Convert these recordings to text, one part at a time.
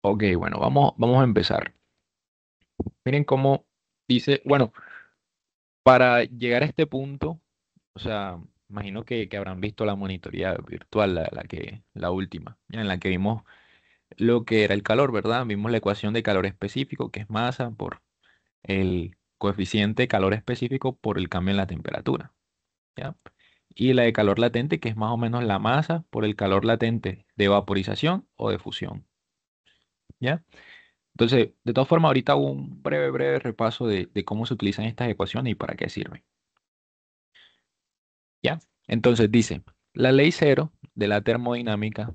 Ok, bueno, vamos a empezar. Miren cómo dice, bueno, para llegar a este punto, o sea, imagino que habrán visto la monitoría virtual, la última, ya en la que vimos lo que era el calor, ¿verdad? Vimos la ecuación de calor específico, que es masa por el coeficiente de calor específico por el cambio en la temperatura, ¿ya? Y la de calor latente, que es más o menos la masa por el calor latente de vaporización o de fusión, ¿ya? Entonces, de todas formas, ahorita hago un breve repaso de cómo se utilizan estas ecuaciones y para qué sirven. ¿Ya? Entonces dice, la ley cero de la termodinámica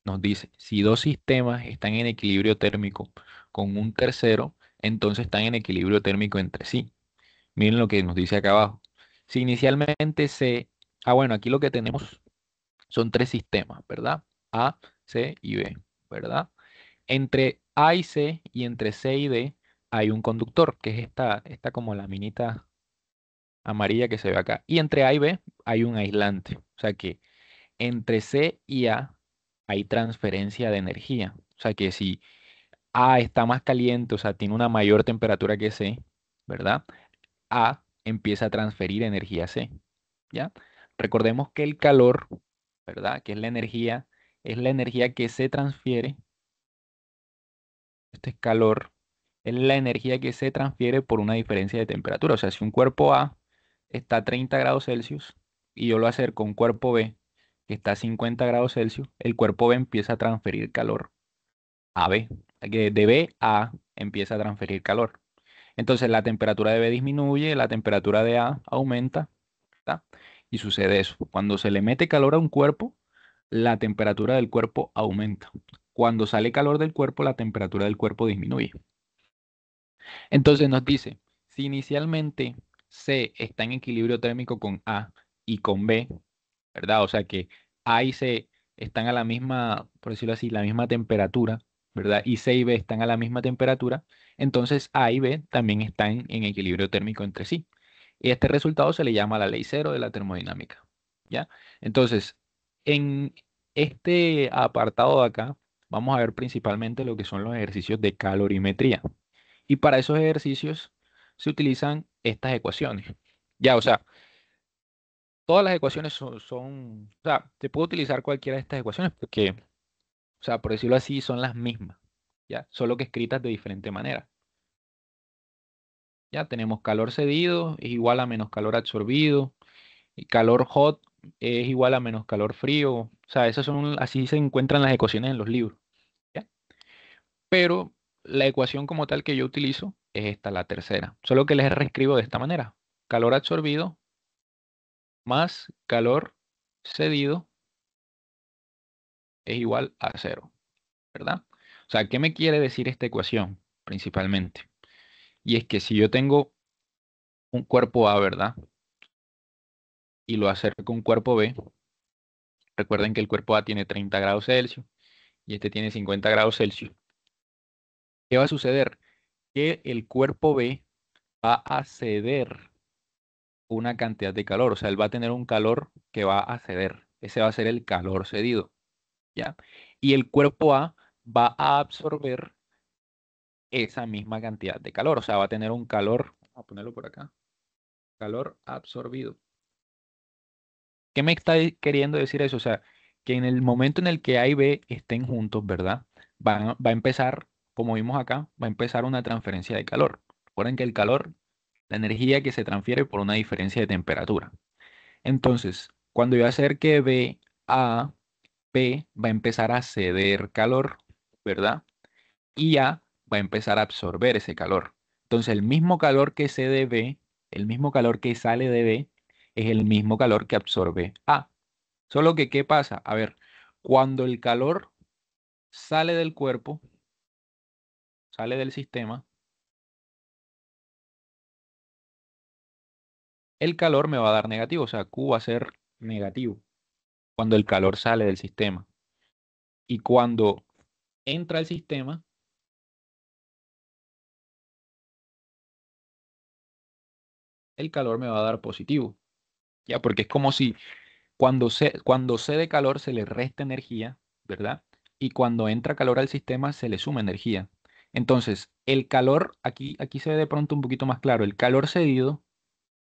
nos dice, si dos sistemas están en equilibrio térmico con un tercero, entonces están en equilibrio térmico entre sí. Miren lo que nos dice acá abajo. Si inicialmente bueno, aquí lo que tenemos son tres sistemas, ¿verdad? A, C y B, ¿verdad? Entre A y C y entre C y D hay un conductor, que es esta como la minita amarilla que se ve acá. Y entre A y B hay un aislante. O sea que entre C y A hay transferencia de energía. O sea que si A está más caliente, o sea, tiene una mayor temperatura que C, ¿verdad? A empieza a transferir energía a C, ¿ya? Recordemos que el calor, ¿verdad? Que es la energía que se transfiere. Este es calor, es la energía que se transfiere por una diferencia de temperatura. O sea, si un cuerpo A está a 30 grados Celsius y yo lo acerco a un cuerpo B que está a 50 grados Celsius, el cuerpo B empieza a transferir calor a B. Que de B a A empieza a transferir calor. Entonces la temperatura de B disminuye, la temperatura de A aumenta, ¿tá? Y sucede eso. Cuando se le mete calor a un cuerpo, la temperatura del cuerpo aumenta. Cuando sale calor del cuerpo, la temperatura del cuerpo disminuye. Entonces nos dice, si inicialmente C está en equilibrio térmico con A y con B, ¿verdad? O sea que A y C están a la misma, por decirlo así, la misma temperatura, ¿verdad? Y C y B están a la misma temperatura, entonces A y B también están en equilibrio térmico entre sí. Y este resultado se le llama la ley cero de la termodinámica, ¿ya? Entonces, en este apartado de acá, vamos a ver principalmente lo que son los ejercicios de calorimetría. Y para esos ejercicios se utilizan estas ecuaciones. Ya, o sea, todas las ecuaciones o sea, se puede utilizar cualquiera de estas ecuaciones porque, o sea, por decirlo así, son las mismas, ¿ya? Solo que escritas de diferente manera. Ya tenemos calor cedido es igual a menos calor absorbido, y calor hot es igual a menos calor frío. O sea, así se encuentran las ecuaciones en los libros, ¿ya? Pero la ecuación como tal que yo utilizo es esta, la tercera. Solo que les reescribo de esta manera. Calor absorbido más calor cedido es igual a cero, ¿verdad? O sea, ¿qué me quiere decir esta ecuación principalmente? Y es que si yo tengo un cuerpo A, ¿verdad? Y lo acerco a un cuerpo B, recuerden que el cuerpo A tiene 30 grados Celsius y este tiene 50 grados Celsius. ¿Qué va a suceder? Que el cuerpo B va a ceder una cantidad de calor, o sea, él va a tener un calor que va a ceder. Ese va a ser el calor cedido, ¿ya? Y el cuerpo A va a absorber esa misma cantidad de calor, o sea, va a tener un calor, vamos a ponerlo por acá, calor absorbido. ¿Qué me está queriendo decir eso? O sea, que en el momento en el que A y B estén juntos, ¿verdad? Va a empezar, como vimos acá, va a empezar una transferencia de calor. Recuerden que el calor, la energía que se transfiere por una diferencia de temperatura. Entonces, cuando yo acerque B a B, va a empezar a ceder calor, ¿verdad? Y A va a empezar a absorber ese calor. Entonces, el mismo calor que cede B, el mismo calor que sale de B, es el mismo calor que absorbe A. Solo que, ¿qué pasa? A ver, cuando el calor sale del cuerpo, sale del sistema, el calor me va a dar negativo, o sea, Q va a ser negativo cuando el calor sale del sistema. Y cuando entra al sistema, el calor me va a dar positivo. Ya, porque es como si cuando C de calor se le resta energía, ¿verdad? y cuando entra calor al sistema se le suma energía. Entonces, el calor, aquí se ve de pronto un poquito más claro, el calor cedido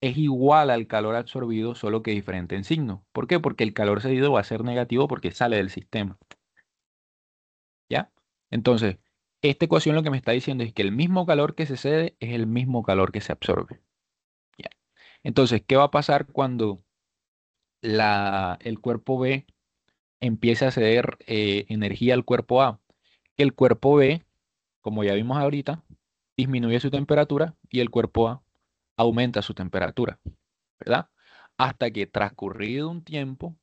es igual al calor absorbido, solo que diferente en signo. ¿Por qué? Porque el calor cedido va a ser negativo porque sale del sistema, ¿ya? Entonces, esta ecuación lo que me está diciendo es que el mismo calor que se cede es el mismo calor que se absorbe, ¿ya? Entonces, ¿qué va a pasar cuando el cuerpo B empieza a ceder energía al cuerpo A? Que el cuerpo B, como ya vimos ahorita, disminuye su temperatura y el cuerpo A aumenta su temperatura, ¿verdad? Hasta que transcurrido un tiempo,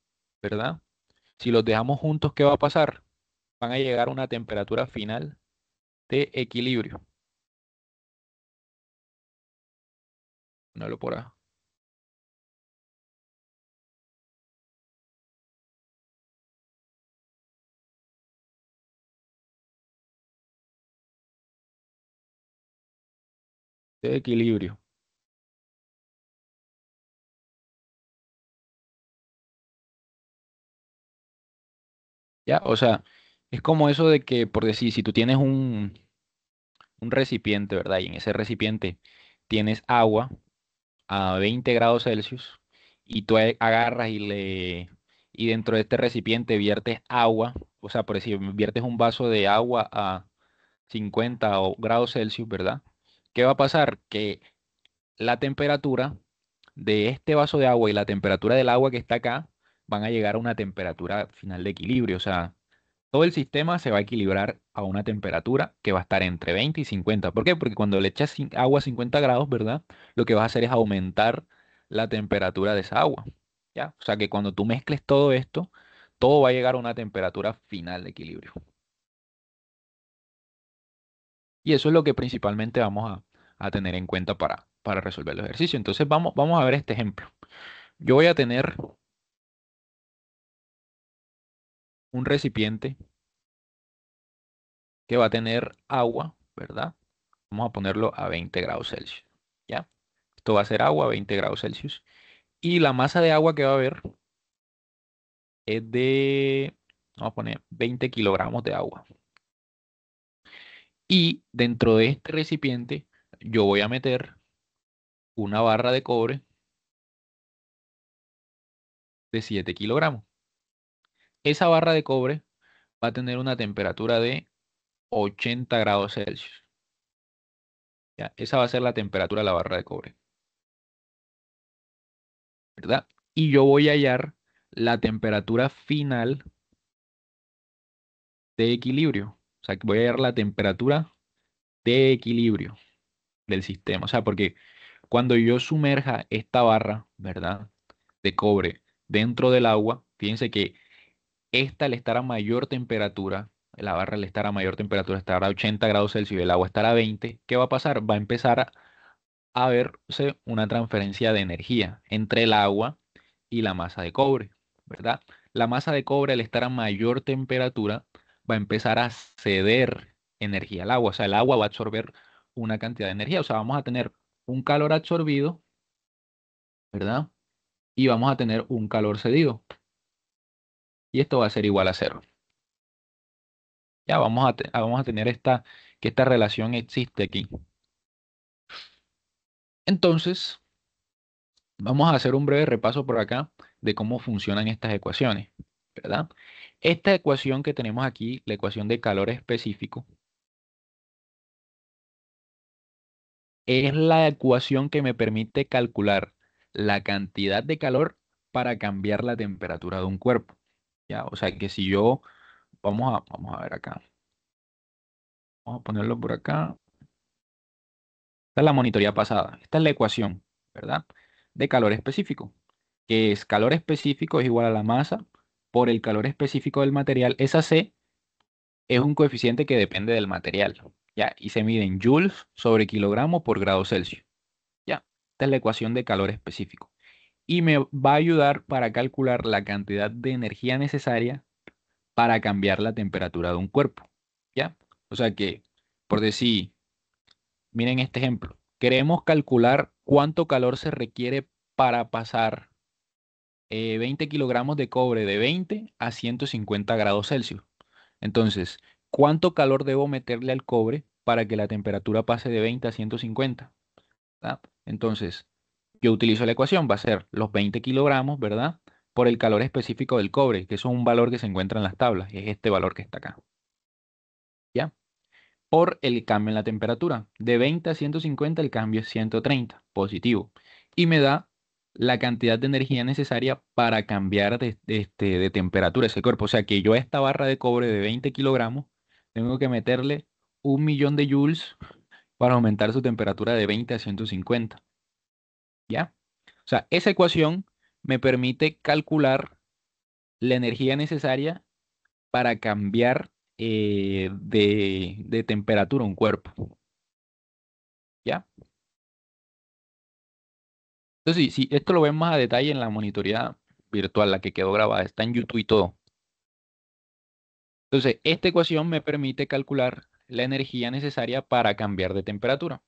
¿verdad? Si los dejamos juntos, ¿qué va a pasar? Van a llegar a una temperatura final de equilibrio. No lo por A. De equilibrio. ¿Ya? O sea, es como eso de que, por decir, si tú tienes un recipiente, ¿verdad? Y en ese recipiente tienes agua a 20 grados Celsius y tú agarras y dentro de este recipiente viertes agua, o sea, por decir, viertes un vaso de agua a 50 grados Celsius, ¿verdad? ¿Qué va a pasar? Que la temperatura de este vaso de agua y la temperatura del agua que está acá van a llegar a una temperatura final de equilibrio, o sea, todo el sistema se va a equilibrar a una temperatura que va a estar entre 20 y 50. ¿Por qué? Porque cuando le echas agua a 50 grados, ¿verdad? Lo que vas a hacer es aumentar la temperatura de esa agua, ¿ya? O sea que cuando tú mezcles todo esto, todo va a llegar a una temperatura final de equilibrio. Y eso es lo que principalmente vamos a tener en cuenta para resolver el ejercicio. Entonces vamos a ver este ejemplo. Yo voy a tener un recipiente que va a tener agua, ¿verdad? Vamos a ponerlo a 20 grados Celsius, ¿ya? Esto va a ser agua a 20 grados Celsius. Y la masa de agua que va a haber es de, vamos a poner 20 kilogramos de agua. Y dentro de este recipiente yo voy a meter una barra de cobre de 7 kilogramos. Esa barra de cobre va a tener una temperatura de 80 grados Celsius, ¿ya? Esa va a ser la temperatura de la barra de cobre, ¿verdad? Y yo voy a hallar la temperatura final de equilibrio. O sea, que voy a hallar la temperatura de equilibrio del sistema. O sea, porque cuando yo sumerja esta barra, ¿verdad? De cobre dentro del agua, fíjense que esta al estar a mayor temperatura, la barra al estar a mayor temperatura, estará a 80 grados Celsius y el agua estará a 20, ¿qué va a pasar? Va a empezar a verse una transferencia de energía entre el agua y la masa de cobre, ¿verdad? La masa de cobre al estar a mayor temperatura va a empezar a ceder energía al agua, o sea, el agua va a absorber una cantidad de energía, o sea, vamos a tener un calor absorbido, ¿verdad? Y vamos a tener un calor cedido, y esto va a ser igual a cero. Ya vamos a tener que esta relación existe aquí. Entonces, vamos a hacer un breve repaso por acá de cómo funcionan estas ecuaciones, ¿verdad? Esta ecuación que tenemos aquí, la ecuación de calor específico, es la ecuación que me permite calcular la cantidad de calor para cambiar la temperatura de un cuerpo, ¿ya? O sea que si yo, vamos a ver acá, vamos a ponerlo por acá. Esta es la monitoría pasada. Esta es la ecuación, ¿verdad? De calor específico, que es calor específico es igual a la masa por el calor específico del material. Esa C es un coeficiente que depende del material, ¿ya? Y se mide en joules sobre kilogramo por grado Celsius, ¿ya? Esta es la ecuación de calor específico. Y me va a ayudar para calcular la cantidad de energía necesaria para cambiar la temperatura de un cuerpo, ¿ya? O sea que, por decir, miren este ejemplo. Queremos calcular cuánto calor se requiere para pasar 20 kilogramos de cobre de 20 a 150 grados Celsius. Entonces, ¿cuánto calor debo meterle al cobre para que la temperatura pase de 20 a 150? ¿Verdad? Entonces, yo utilizo la ecuación, va a ser los 20 kilogramos, ¿verdad? Por el calor específico del cobre, que eso es un valor que se encuentra en las tablas, y es este valor que está acá. ¿Ya? Por el cambio en la temperatura. De 20 a 150 el cambio es 130, positivo. Y me da la cantidad de energía necesaria para cambiar de temperatura ese cuerpo. O sea que yo a esta barra de cobre de 20 kilogramos tengo que meterle 1 millón de joules para aumentar su temperatura de 20 a 150. ¿Ya? O sea, esa ecuación me permite calcular la energía necesaria para cambiar de temperatura un cuerpo. ¿Ya? Entonces, sí, esto lo ven más a detalle en la monitoría virtual, la que quedó grabada, está en YouTube y todo. Entonces, esta ecuación me permite calcular la energía necesaria para cambiar de temperatura.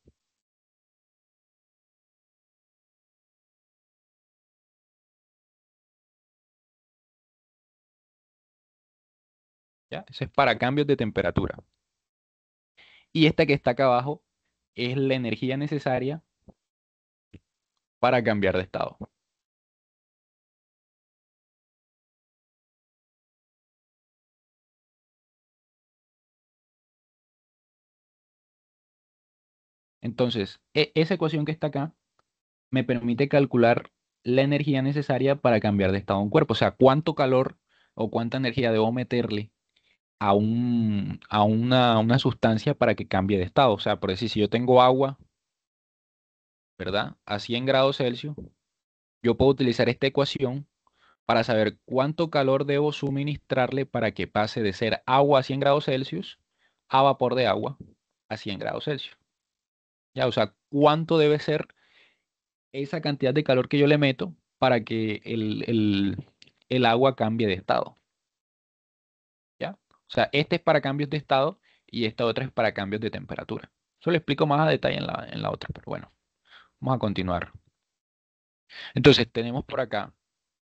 ¿Ya? Eso es para cambios de temperatura. Y esta que está acá abajo es la energía necesaria para cambiar de estado. Entonces, esa ecuación que está acá me permite calcular la energía necesaria para cambiar de estado a un cuerpo. O sea, cuánto calor o cuánta energía debo meterle a una sustancia para que cambie de estado. O sea, por decir, si yo tengo agua, ¿verdad? A 100 grados Celsius, yo puedo utilizar esta ecuación para saber cuánto calor debo suministrarle para que pase de ser agua a 100 grados Celsius a vapor de agua a 100 grados Celsius. Ya, o sea, cuánto debe ser esa cantidad de calor que yo le meto para que el agua cambie de estado. ¿Ya? O sea, este es para cambios de estado y esta otra es para cambios de temperatura. Eso lo explico más a detalle en la otra, pero bueno, vamos a continuar. Entonces, tenemos por acá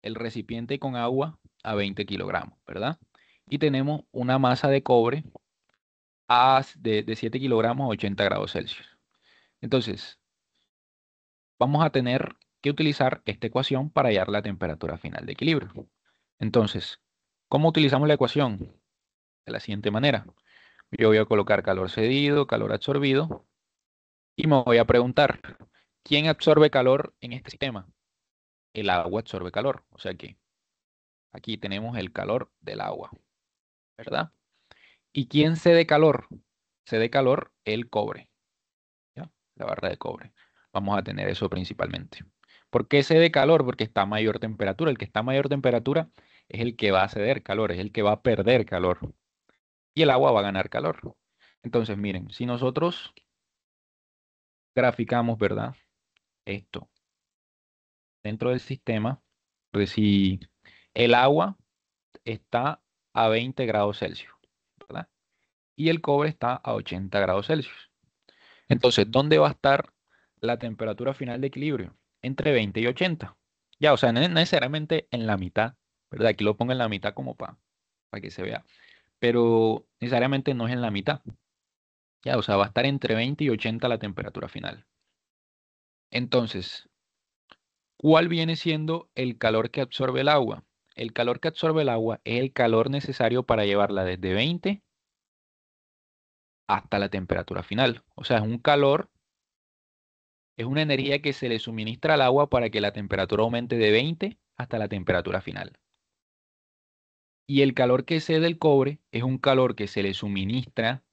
el recipiente con agua a 20 kilogramos, ¿verdad? Y tenemos una masa de cobre de 7 kilogramos a 80 grados Celsius. Entonces, vamos a tener que utilizar esta ecuación para hallar la temperatura final de equilibrio. Entonces, ¿cómo utilizamos la ecuación? De la siguiente manera. Yo voy a colocar calor cedido, calor absorbido, y me voy a preguntar, ¿quién absorbe calor en este sistema? El agua absorbe calor. O sea que aquí tenemos el calor del agua, ¿verdad? ¿Y quién cede calor? Cede calor el cobre, ¿ya? La barra de cobre. Vamos a tener eso principalmente. ¿Por qué cede calor? Porque está a mayor temperatura. El que está a mayor temperatura es el que va a ceder calor, es el que va a perder calor. Y el agua va a ganar calor. Entonces, miren, si nosotros graficamos, ¿verdad? Esto dentro del sistema, pues si el agua está a 20 grados Celsius, ¿verdad? Y el cobre está a 80 grados Celsius. Entonces, ¿dónde va a estar la temperatura final de equilibrio? Entre 20 y 80. Ya, o sea, no necesariamente en la mitad, ¿verdad? Aquí lo pongo en la mitad como para que se vea. Pero necesariamente no es en la mitad. Ya, o sea, va a estar entre 20 y 80 la temperatura final. Entonces, ¿cuál viene siendo el calor que absorbe el agua? El calor que absorbe el agua es el calor necesario para llevarla desde 20 hasta la temperatura final. O sea, es un calor, es una energía que se le suministra al agua para que la temperatura aumente de 20 hasta la temperatura final. Y el calor que cede el cobre es un calor que se le suministra,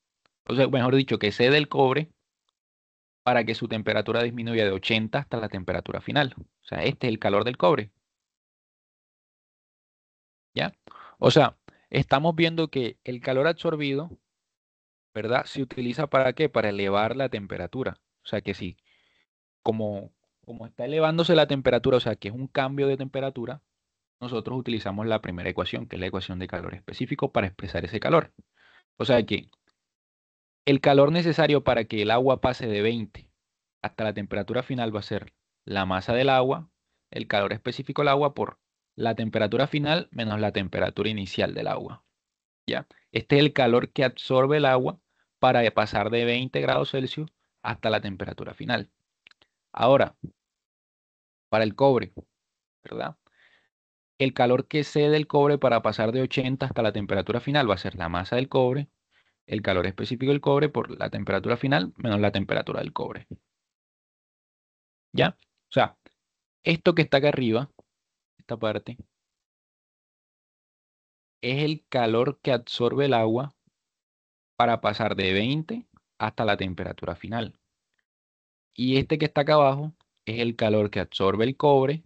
o sea, mejor dicho, que cede el cobre para que su temperatura disminuya de 80 hasta la temperatura final. O sea, este es el calor del cobre, ¿ya? O sea, estamos viendo que el calor absorbido, ¿verdad? Se utiliza para qué? Para elevar la temperatura. O sea que sí, como está elevándose la temperatura, o sea que es un cambio de temperatura, nosotros utilizamos la primera ecuación, que es la ecuación de calor específico, para expresar ese calor. O sea que el calor necesario para que el agua pase de 20 hasta la temperatura final va a ser la masa del agua, el calor específico del agua por la temperatura final menos la temperatura inicial del agua. ¿ya? Este es el calor que absorbe el agua para pasar de 20 grados Celsius hasta la temperatura final. Ahora, para el cobre, ¿verdad? El calor que cede el cobre para pasar de 80 hasta la temperatura final va a ser la masa del cobre, el calor específico del cobre por la temperatura final menos la temperatura del cobre. ¿Ya? O sea, esto que está acá arriba, esta parte, es el calor que absorbe el agua para pasar de 20 hasta la temperatura final. Y este que está acá abajo es el calor que absorbe el cobre,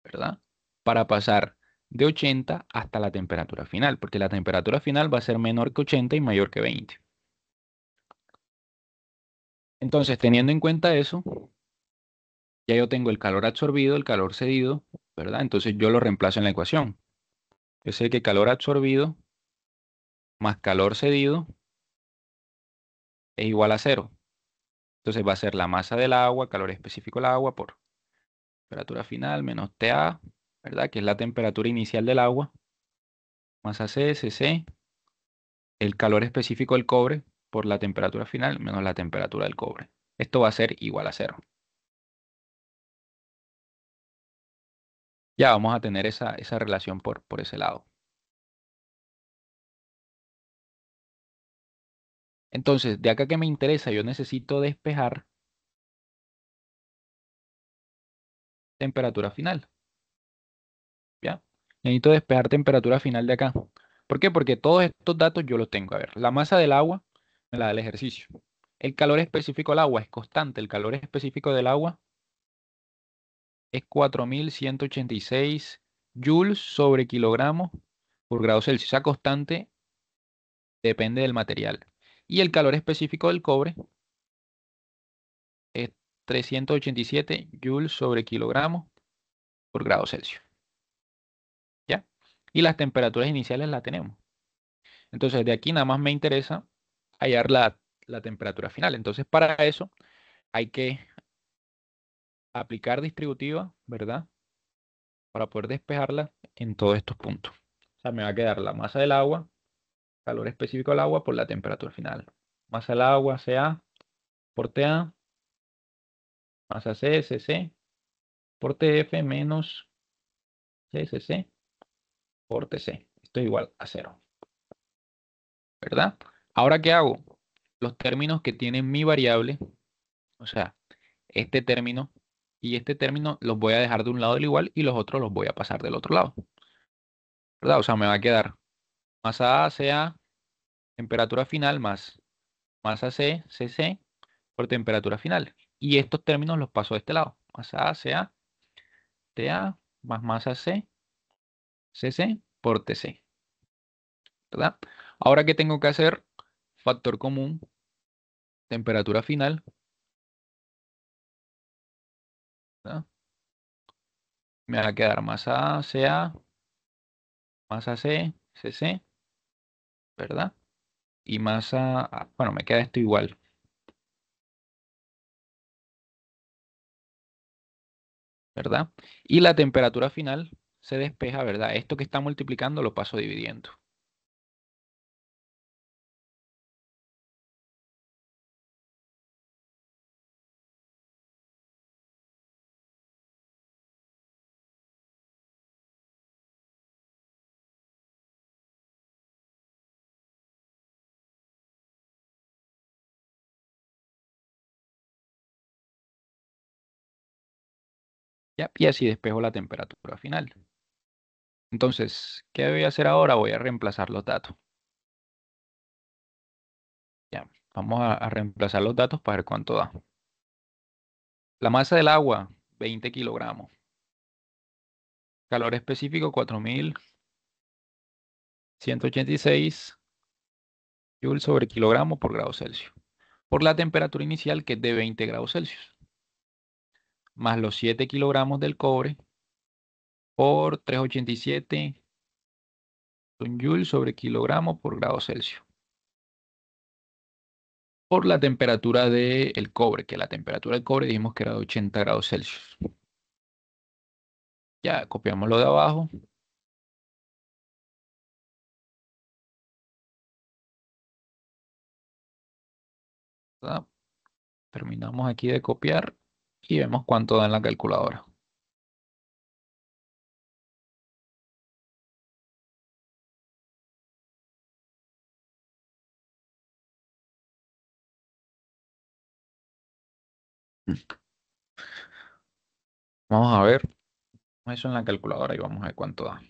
¿verdad? Para pasar de 80 hasta la temperatura final, porque la temperatura final va a ser menor que 80 y mayor que 20. Entonces, teniendo en cuenta eso, ya yo tengo el calor absorbido, el calor cedido, ¿verdad? Entonces yo lo reemplazo en la ecuación. Yo sé que calor absorbido más calor cedido es igual a cero. Entonces va a ser la masa del agua, calor específico del agua por temperatura final menos TA, ¿verdad? Que es la temperatura inicial del agua, masa C, Cc, el calor específico del cobre por la temperatura final menos la temperatura del cobre. Esto va a ser igual a cero. Ya vamos a tener esa relación por ese lado. Entonces, de acá que me interesa, yo necesito despejar temperatura final, ¿ya? Necesito despejar temperatura final de acá. ¿Por qué? Porque todos estos datos yo los tengo. A ver, la masa del agua me la da el ejercicio. El calor específico del agua es constante. El calor específico del agua es 4186 joules sobre kilogramo por grado Celsius. O sea, constante depende del material. Y el calor específico del cobre es 387 joules sobre kilogramo por grado Celsius. ¿Ya? Y las temperaturas iniciales las tenemos. Entonces, de aquí nada más me interesa hallar la temperatura final. Entonces, para eso hay que aplicar distributiva, ¿verdad? Para poder despejarla en todos estos puntos. O sea, me va a quedar la masa del agua, calor específico del agua por la temperatura final. Masa del agua, Ca, por Ta, masa C, Cc, por Tf menos Cc por Tc. Esto es igual a cero, ¿verdad? Ahora, ¿qué hago? Los términos que tienen mi variable, o sea, este término y este término los voy a dejar de un lado del igual y los otros los voy a pasar del otro lado, ¿verdad? O sea, me va a quedar masa A, Ca, temperatura final más masa C, Cc por temperatura final. Y estos términos los paso de este lado. Masa A, Ca, Ta más masa C, Cc por Tc, ¿verdad? Ahora, ¿qué tengo que hacer? Factor común, temperatura final, ¿verdad? Me va a quedar masa A, Ca, masa C, Cc, ¿verdad? Y masa, bueno, me queda esto igual, ¿verdad? Y la temperatura final se despeja, ¿verdad? Esto que está multiplicando lo paso dividiendo. ¿Ya? Y así despejo la temperatura final. Entonces, ¿qué voy a hacer ahora? Voy a reemplazar los datos. Ya, vamos a reemplazar los datos para ver cuánto da. La masa del agua, 20 kilogramos. Calor específico, 4186 joules sobre kilogramo por grado Celsius. Por la temperatura inicial, que es de 20 grados Celsius. Más los 7 kilogramos del cobre por 387 son joules sobre kilogramo por grado Celsius. Por la temperatura del cobre, que la temperatura del cobre dijimos que era de 80 grados Celsius. Ya copiamos lo de abajo. ¿verdad? Terminamos aquí de copiar y vemos cuánto da en la calculadora. Vamos a ver eso en la calculadora y vamos a ver cuánto da.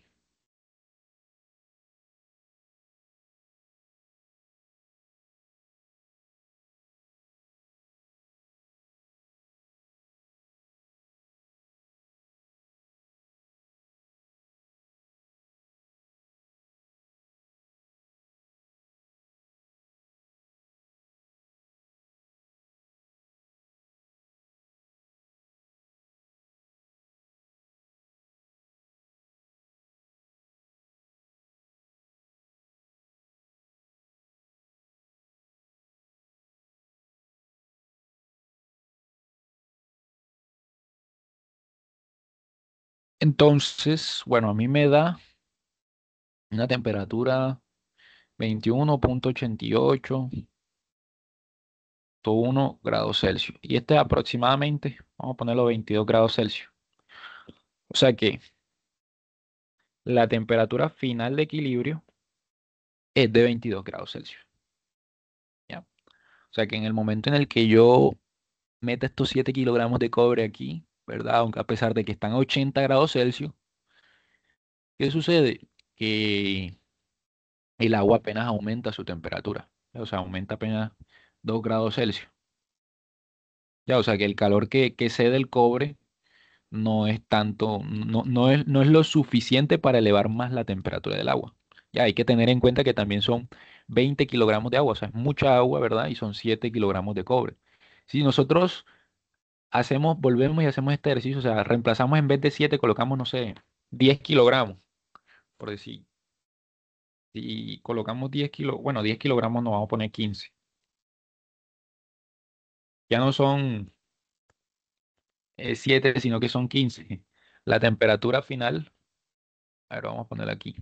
Entonces, bueno, a mí me da una temperatura 21,88 grados Celsius. Y este es aproximadamente, vamos a ponerlo 22 grados Celsius. O sea que la temperatura final de equilibrio es de 22 grados Celsius. ¿Ya? O sea que en el momento en el que yo meta estos 7 kilogramos de cobre aquí, ¿verdad? Aunque a pesar de que están a 80 grados Celsius, ¿qué sucede? Que el agua apenas aumenta su temperatura. O sea, aumenta apenas 2 grados Celsius. Ya, o sea que el calor que cede el cobre no es tanto, no es lo suficiente para elevar más la temperatura del agua. Ya hay que tener en cuenta que también son 20 kilogramos de agua, o sea, es mucha agua, ¿verdad? Y son 7 kilogramos de cobre. Si nosotros volvemos y hacemos este ejercicio, o sea, reemplazamos en vez de 7 colocamos, no sé, 10 kilogramos, por decir. Si colocamos 10 kilos, bueno, 10 kilogramos nos vamos a poner 15. Ya no son 7, sino que son 15. La temperatura final, a ver, vamos a ponerla aquí.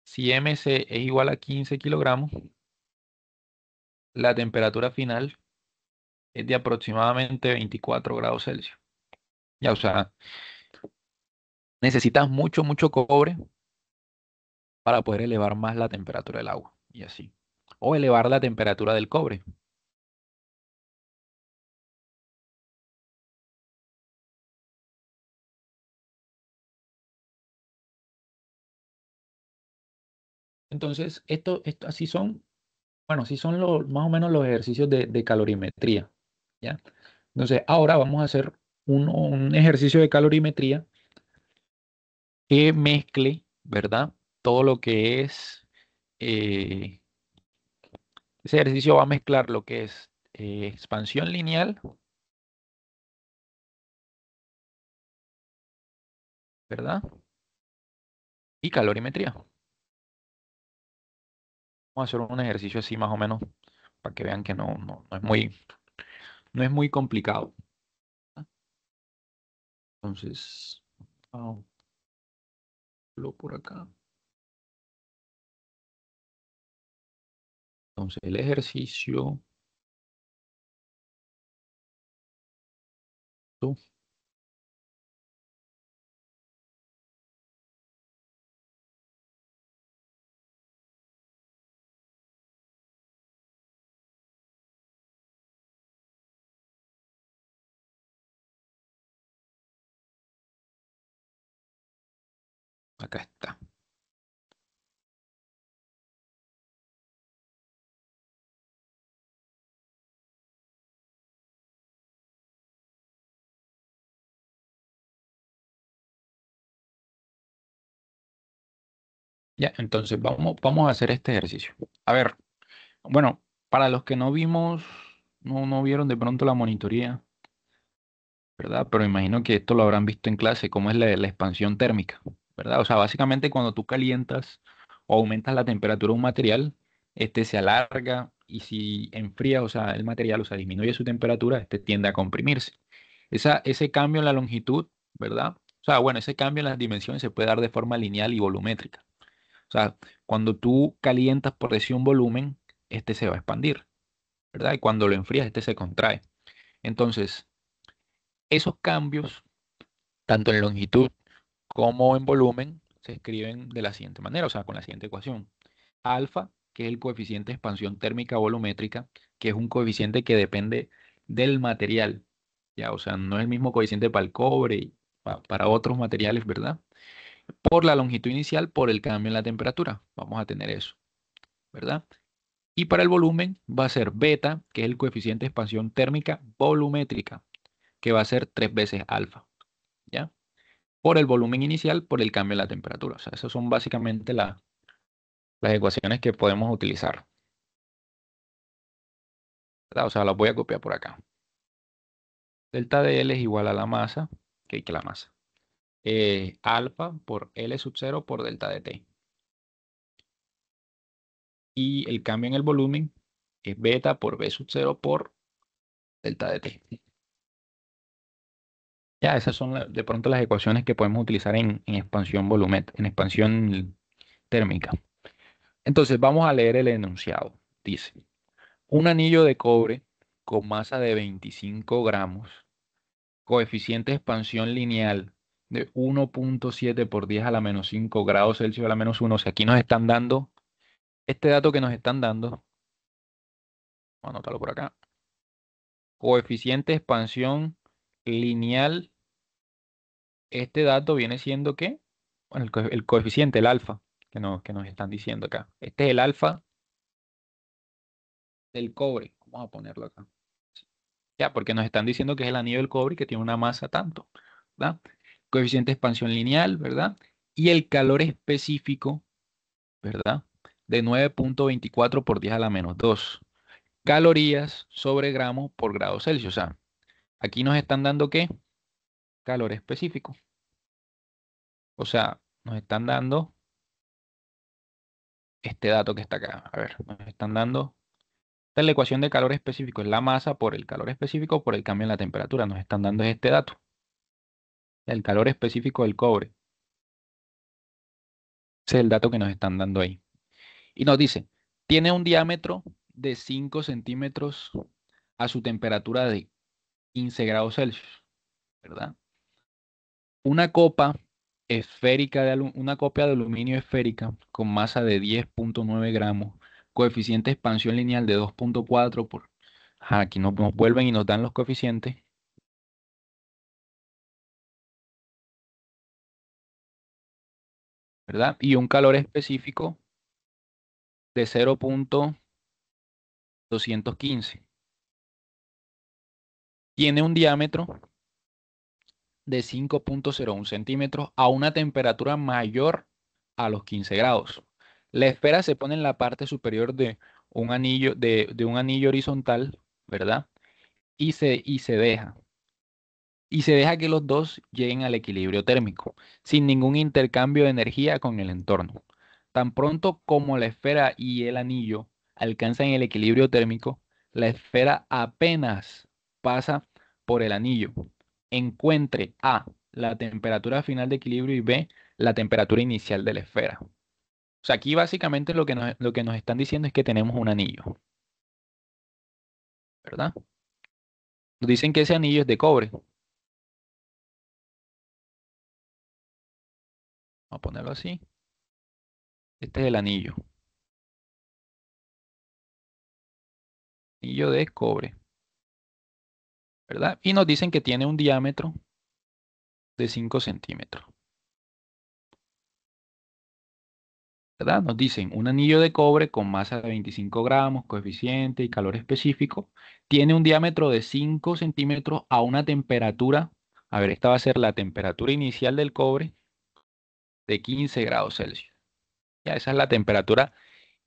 Si MC es igual a 15 kilogramos, la temperatura final es de aproximadamente 24 grados Celsius. Ya, o sea, necesitas mucho, mucho cobre para poder elevar más la temperatura del agua y así. O elevar la temperatura del cobre. Entonces, esto así son, bueno, así son más o menos los ejercicios de calorimetría. ¿Ya? Entonces, ahora vamos a hacer un ejercicio de calorimetría que mezcle, ¿verdad? Todo lo que es, eh, ese ejercicio va a mezclar lo que es expansión lineal, ¿verdad? Y calorimetría. Vamos a hacer un ejercicio así más o menos para que vean que no es muy complicado. Entonces, vamos por acá. Entonces, el ejercicio, acá está. Ya, entonces vamos a hacer este ejercicio. A ver, bueno, para los que no vimos, no vieron de pronto la monitoría, ¿verdad? Pero imagino que esto lo habrán visto en clase, cómo es la expansión térmica, ¿verdad? O sea, básicamente cuando tú calientas o aumentas la temperatura de un material, este se alarga y si enfría, o sea, el material, o sea, disminuye su temperatura, este tiende a comprimirse. Ese cambio en la longitud, ¿verdad? O sea, bueno, ese cambio en las dimensiones se puede dar de forma lineal y volumétrica. O sea, cuando tú calientas por decir un volumen, este se va a expandir, ¿verdad? Y cuando lo enfrías, este se contrae. Entonces, esos cambios, tanto en longitud como en volumen, se escriben de la siguiente manera, o sea, con la siguiente ecuación. Alfa, que es el coeficiente de expansión térmica volumétrica, que es un coeficiente que depende del material, ya, o sea, no es el mismo coeficiente para el cobre y para otros materiales, ¿verdad? Por la longitud inicial, por el cambio en la temperatura, vamos a tener eso, ¿verdad? Y para el volumen va a ser beta, que es el coeficiente de expansión térmica volumétrica, que va a ser 3 veces alfa, ¿ya? Por el volumen inicial, por el cambio en la temperatura. O sea, esas son básicamente las ecuaciones que podemos utilizar, ¿verdad? O sea, las voy a copiar por acá. Delta de L es igual a la masa, que la masa. Alfa por L sub 0 por delta de T. Y el cambio en el volumen es beta por V sub 0 por delta de T. Ya, esas son de pronto las ecuaciones que podemos utilizar en expansión en expansión térmica. Entonces, vamos a leer el enunciado. Dice, un anillo de cobre con masa de 25 gramos, coeficiente de expansión lineal de 1,7 por 10 a la menos 5 grados Celsius a la menos 1. O sea, aquí nos están dando, este dato que nos están dando, vamos a anotarlo por acá, coeficiente de expansión lineal, este dato viene siendo ¿qué? Bueno, el coeficiente, el alfa, que nos están diciendo acá. Este es el alfa del cobre. Vamos a ponerlo acá. Ya, porque nos están diciendo que es el anillo del cobre y que tiene una masa tanto, ¿verdad? Coeficiente de expansión lineal, ¿verdad? Y el calor específico, ¿verdad? De 9,24 por 10 a la menos 2 calorías sobre gramos por grado Celsius. O sea, aquí nos están dando ¿qué? Calor específico. O sea, nos están dando este dato que está acá. A ver, nos están dando. Esta es la ecuación de calor específico, es la masa por el calor específico por el cambio en la temperatura. Nos están dando este dato, el calor específico del cobre. Ese es el dato que nos están dando ahí. Y nos dice, tiene un diámetro de 5 centímetros a su temperatura de 15 grados Celsius, ¿verdad? Una copa esférica una copia de aluminio esférica con masa de 10,9 gramos, coeficiente de expansión lineal de 2,4 por... Ajá, aquí nos vuelven y nos dan los coeficientes, ¿verdad? Y un calor específico de 0,215. Tiene un diámetro de 5,01 centímetros a una temperatura mayor a los 15 grados. La esfera se pone en la parte superior de un anillo horizontal, ¿verdad? Y se deja. Y se deja que los dos lleguen al equilibrio térmico, sin ningún intercambio de energía con el entorno. Tan pronto como la esfera y el anillo alcanzan el equilibrio térmico, la esfera apenas pasa por el anillo. Encuentre A, la temperatura final de equilibrio y B, la temperatura inicial de la esfera. O sea, aquí básicamente lo que nos están diciendo es que tenemos un anillo, ¿verdad? Nos dicen que ese anillo es de cobre. Vamos a ponerlo así. Este es el anillo. Anillo de cobre, ¿verdad? Y nos dicen que tiene un diámetro de 5 centímetros, ¿verdad? Nos dicen un anillo de cobre con masa de 25 gramos, coeficiente y calor específico, tiene un diámetro de 5 centímetros a una temperatura, a ver, esta va a ser la temperatura inicial del cobre de 15 grados Celsius. Ya, esa es la temperatura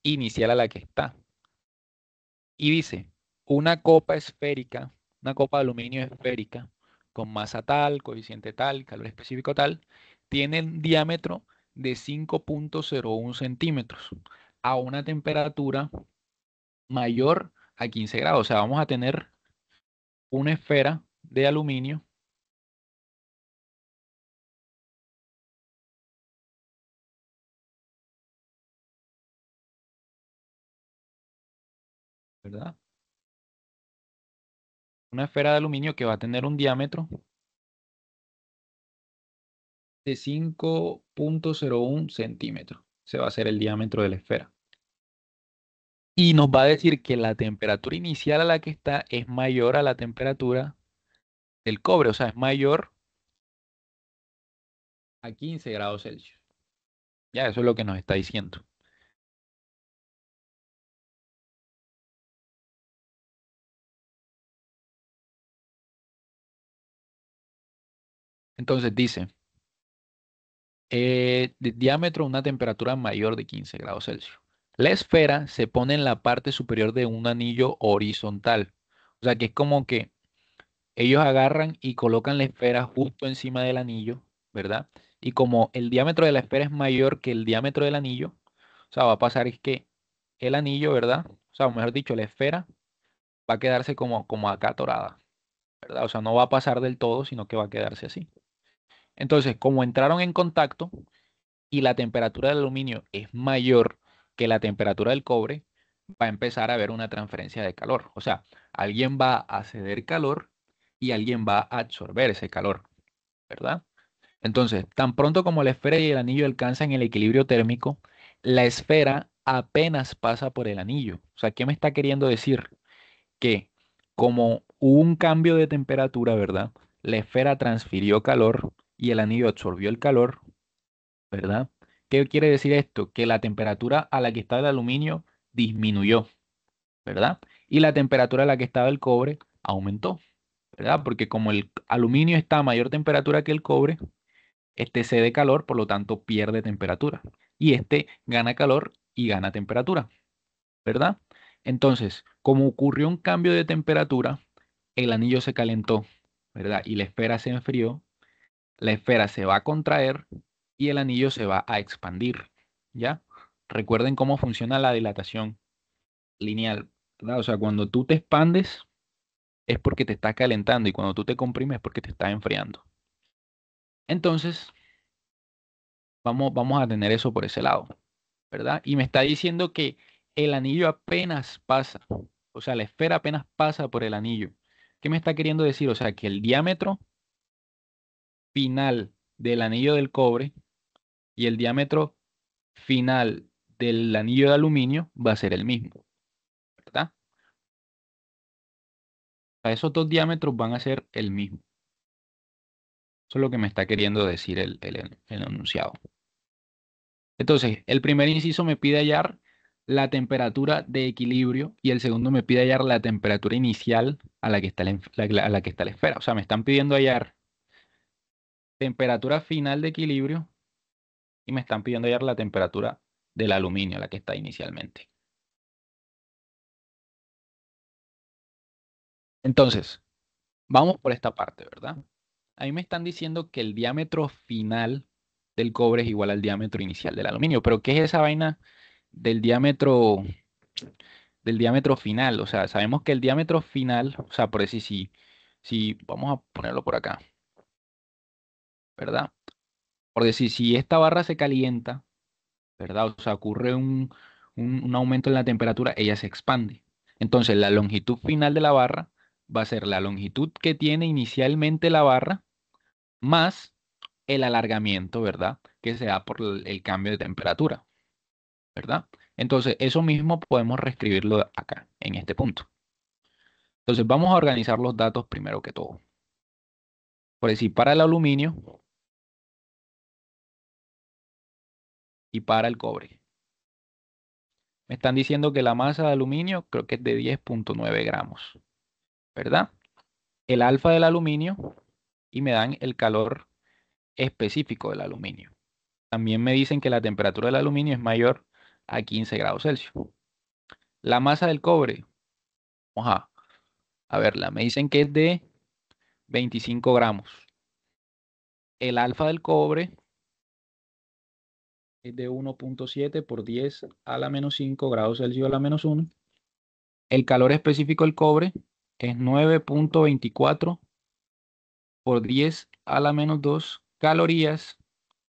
inicial a la que está. Y dice, una copa esférica, una copa de aluminio esférica, con masa tal, coeficiente tal, calor específico tal, tiene un diámetro de 5,01 centímetros a una temperatura mayor a 15 grados. O sea, vamos a tener una esfera de aluminio, ¿verdad? una esfera de aluminio que va a tener un diámetro de 5,01 centímetros. Ese va a ser el diámetro de la esfera. Y nos va a decir que la temperatura inicial a la que está es mayor a la temperatura del cobre, o sea, es mayor a 15 grados Celsius. Ya, eso es lo que nos está diciendo. Entonces dice, de diámetro una temperatura mayor de 15 grados Celsius. La esfera se pone en la parte superior de un anillo horizontal. O sea, que es como que ellos agarran y colocan la esfera justo encima del anillo, ¿verdad? Y como el diámetro de la esfera es mayor que el diámetro del anillo, o sea, va a pasar es que el anillo, ¿verdad? O sea, o mejor dicho, la esfera va a quedarse como acá atorada, ¿verdad? O sea, no va a pasar del todo, sino que va a quedarse así. Entonces, como entraron en contacto y la temperatura del aluminio es mayor que la temperatura del cobre, va a empezar a haber una transferencia de calor. O sea, alguien va a ceder calor y alguien va a absorber ese calor, ¿verdad? Entonces, tan pronto como la esfera y el anillo alcanzan el equilibrio térmico, la esfera apenas pasa por el anillo. O sea, ¿qué me está queriendo decir? Que como hubo un cambio de temperatura, ¿verdad? La esfera transfirió calor y el anillo absorbió el calor, ¿verdad? ¿Qué quiere decir esto? Que la temperatura a la que estaba el aluminio disminuyó, ¿verdad? Y la temperatura a la que estaba el cobre aumentó, ¿verdad? Porque como el aluminio está a mayor temperatura que el cobre, este cede calor, por lo tanto pierde temperatura. Y este gana calor y gana temperatura, ¿verdad? Entonces, como ocurrió un cambio de temperatura, el anillo se calentó, ¿verdad? Y la esfera se enfrió, la esfera se va a contraer y el anillo se va a expandir, ¿ya? Recuerden cómo funciona la dilatación lineal, ¿verdad? O sea, cuando tú te expandes es porque te estás calentando y cuando tú te comprimes es porque te estás enfriando. Entonces, vamos a tener eso por ese lado, ¿verdad? Y me está diciendo que el anillo apenas pasa, o sea, la esfera apenas pasa por el anillo. ¿Qué me está queriendo decir? O sea, que el diámetro final del anillo del cobre y el diámetro final del anillo de aluminio va a ser el mismo, ¿verdad? O sea, esos dos diámetros van a ser el mismo. Eso es lo que me está queriendo decir el enunciado. Entonces, el primer inciso me pide hallar la temperatura de equilibrio y el segundo me pide hallar la temperatura inicial a la que está a la que está la esfera. O sea, me están pidiendo hallar temperatura final de equilibrio y me están pidiendo hallar la temperatura del aluminio a la que está inicialmente. Entonces, vamos por esta parte, ¿verdad? A mí me están diciendo que el diámetro final del cobre es igual al diámetro inicial del aluminio, pero ¿qué es esa vaina del diámetro final? O sea, sabemos que el diámetro final, o sea, por decir, si vamos a ponerlo por acá, ¿verdad? Por decir, si esta barra se calienta, ¿verdad? O sea, ocurre un aumento en la temperatura, ella se expande. Entonces, la longitud final de la barra va a ser la longitud que tiene inicialmente la barra más el alargamiento, ¿verdad? Que se da por el cambio de temperatura, ¿verdad? Entonces, eso mismo podemos reescribirlo acá, en este punto. Entonces, vamos a organizar los datos primero que todo. Por decir, para el aluminio y para el cobre. Me están diciendo que la masa de aluminio creo que es de 10,9 gramos, ¿verdad? El alfa del aluminio y me dan el calor específico del aluminio. También me dicen que la temperatura del aluminio es mayor a 15 grados Celsius. La masa del cobre, vamos a verla, me dicen que es de 25 gramos. El alfa del cobre es de 1,7 por 10 a la menos 5 grados Celsius a la menos 1. El calor específico del cobre es 9,24 por 10 a la menos 2 calorías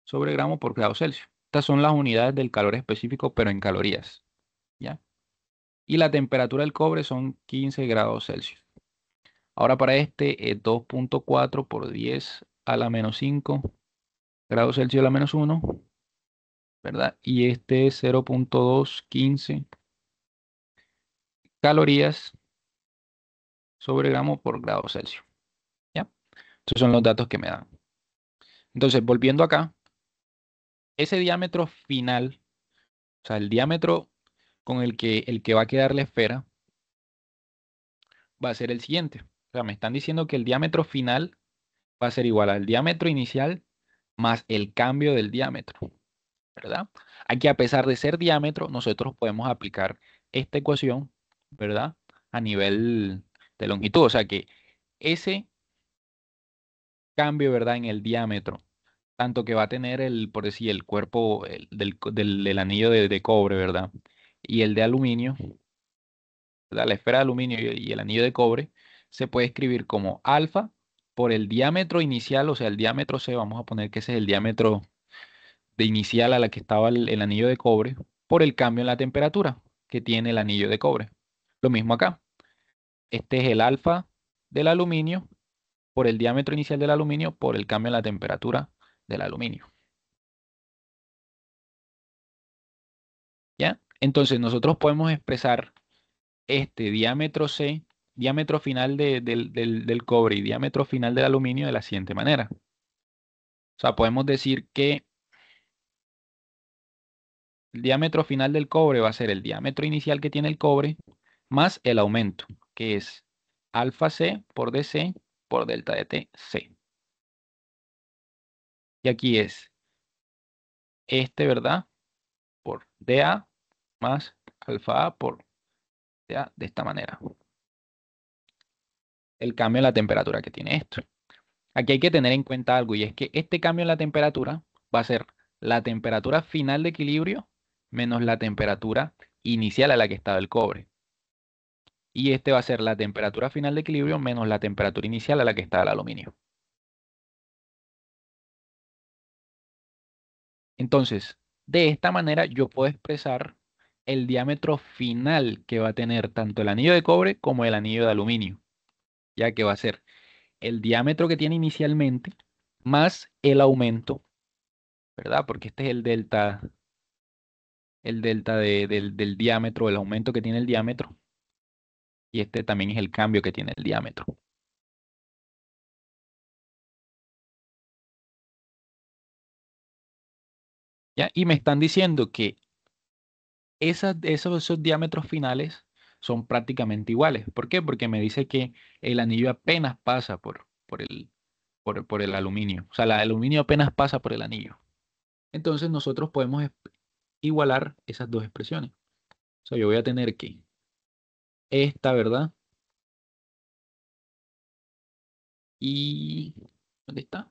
sobre gramo por grado Celsius. Estas son las unidades del calor específico, pero en calorías, ¿ya? Y la temperatura del cobre son 15 grados Celsius. Ahora para este es 2.4 por 10 a la menos 5 grados Celsius a la menos 1, ¿verdad? Y este es 0.215 calorías sobre gramo por grado Celsius, ¿ya? Estos son los datos que me dan. Entonces, volviendo acá, ese diámetro final, o sea, el diámetro con el que va a quedar la esfera, va a ser el siguiente. O sea, me están diciendo que el diámetro final va a ser igual al diámetro inicial más el cambio del diámetro, ¿verdad? Aquí, a pesar de ser diámetro, nosotros podemos aplicar esta ecuación, ¿verdad? A nivel de longitud. O sea que ese cambio, ¿verdad? En el diámetro, tanto que va a tener por decir, el cuerpo del anillo de cobre, ¿verdad? Y el de aluminio, ¿verdad? La esfera de aluminio y el anillo de cobre, se puede escribir como alfa por el diámetro inicial, o sea, el diámetro C, vamos a poner que ese es el diámetro de inicial a la que estaba el anillo de cobre, por el cambio en la temperatura que tiene el anillo de cobre. Lo mismo acá. Este es el alfa del aluminio por el diámetro inicial del aluminio por el cambio en la temperatura del aluminio. ¿Ya? Entonces nosotros podemos expresar este diámetro C, diámetro final del cobre y diámetro final del aluminio de la siguiente manera. O sea, podemos decir que el diámetro final del cobre va a ser el diámetro inicial que tiene el cobre más el aumento, que es alfa C por DC por delta de T C. Y aquí es este, ¿verdad? Por DA más alfa A por DA de esta manera. El cambio en la temperatura que tiene esto. Aquí hay que tener en cuenta algo y es que este cambio en la temperatura va a ser la temperatura final de equilibrio menos la temperatura inicial a la que estaba el cobre. Y este va a ser la temperatura final de equilibrio menos la temperatura inicial a la que estaba el aluminio. Entonces, de esta manera yo puedo expresar el diámetro final que va a tener tanto el anillo de cobre como el anillo de aluminio, ya que va a ser el diámetro que tiene inicialmente más el aumento, ¿verdad? Porque este es el delta del diámetro, el aumento que tiene el diámetro, y este también es el cambio que tiene el diámetro. ¿Ya? Y me están diciendo que esos diámetros finales son prácticamente iguales. ¿Por qué? Porque me dice que el anillo apenas pasa por el aluminio. O sea, el aluminio apenas pasa por el anillo. Entonces nosotros podemos igualar esas dos expresiones. O sea, yo voy a tener que esta, ¿verdad? Y ¿dónde está?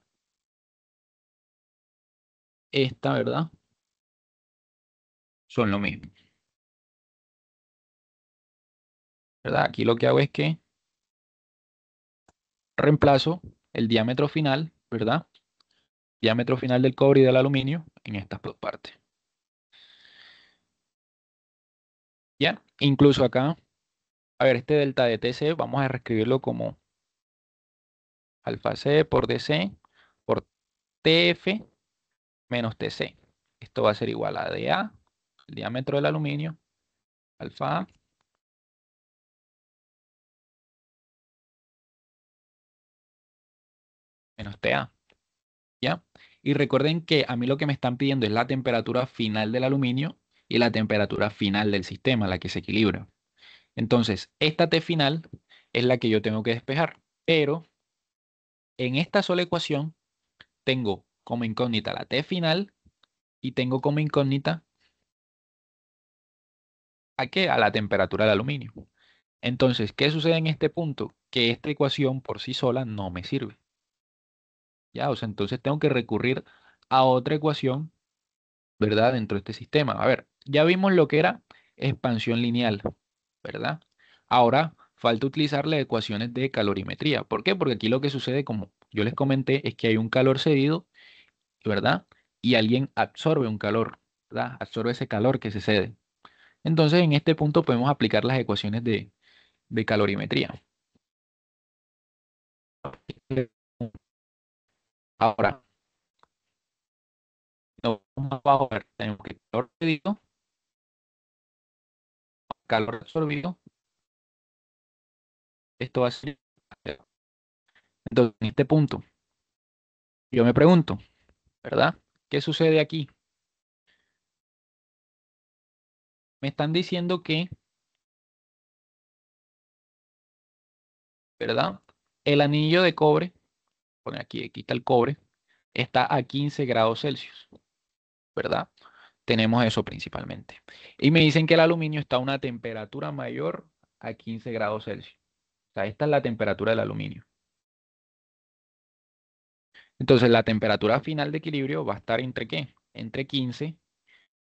Esta, ¿verdad? Son lo mismo, ¿verdad? Aquí lo que hago es que reemplazo el diámetro final, ¿verdad? Diámetro final del cobre y del aluminio en estas dos partes. ¿Ya? Incluso acá, a ver, este delta de TC, vamos a reescribirlo como alfa C por DC por TF menos TC. Esto va a ser igual a DA, el diámetro del aluminio, alfa A menos TA. ¿Ya? Y recuerden que a mí lo que me están pidiendo es la temperatura final del aluminio y la temperatura final del sistema, la que se equilibra. Entonces, esta T final es la que yo tengo que despejar, pero en esta sola ecuación tengo como incógnita la T final y tengo como incógnita ¿a qué? A la temperatura del aluminio. Entonces, ¿qué sucede en este punto? Que esta ecuación por sí sola no me sirve. ¿Ya? O sea, entonces tengo que recurrir a otra ecuación, ¿verdad? Dentro de este sistema. A ver, ya vimos lo que era expansión lineal, ¿verdad? Ahora falta utilizar las ecuaciones de calorimetría. ¿Por qué? Porque aquí lo que sucede, como yo les comenté, es que hay un calor cedido, ¿verdad? Y alguien absorbe un calor, ¿verdad? Absorbe ese calor que se cede. Entonces, en este punto podemos aplicar las ecuaciones de calorimetría. Ahora, no vamos abajo, a ver, tenemos que calor pedido, calor absorbido, esto va a ser cero. Entonces, en este punto, yo me pregunto, ¿verdad? ¿Qué sucede aquí? Me están diciendo que, ¿verdad? El anillo de cobre, pone aquí está el cobre, está a 15 grados Celsius, ¿verdad? Tenemos eso principalmente. Y me dicen que el aluminio está a una temperatura mayor a 15 grados Celsius. O sea, esta es la temperatura del aluminio. Entonces, la temperatura final de equilibrio va a estar entre ¿qué? Entre 15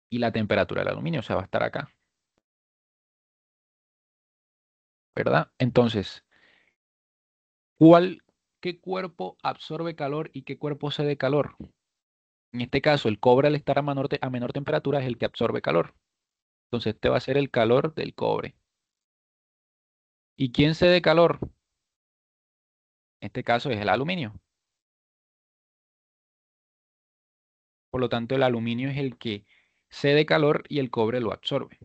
y la temperatura del aluminio, o sea, va a estar acá, ¿verdad? Entonces, ¿cuál, qué cuerpo absorbe calor y qué cuerpo cede calor? En este caso, el cobre al estar a menor temperatura es el que absorbe calor. Entonces, este va a ser el calor del cobre. ¿Y quién cede calor? En este caso es el aluminio. Por lo tanto, el aluminio es el que cede calor y el cobre lo absorbe.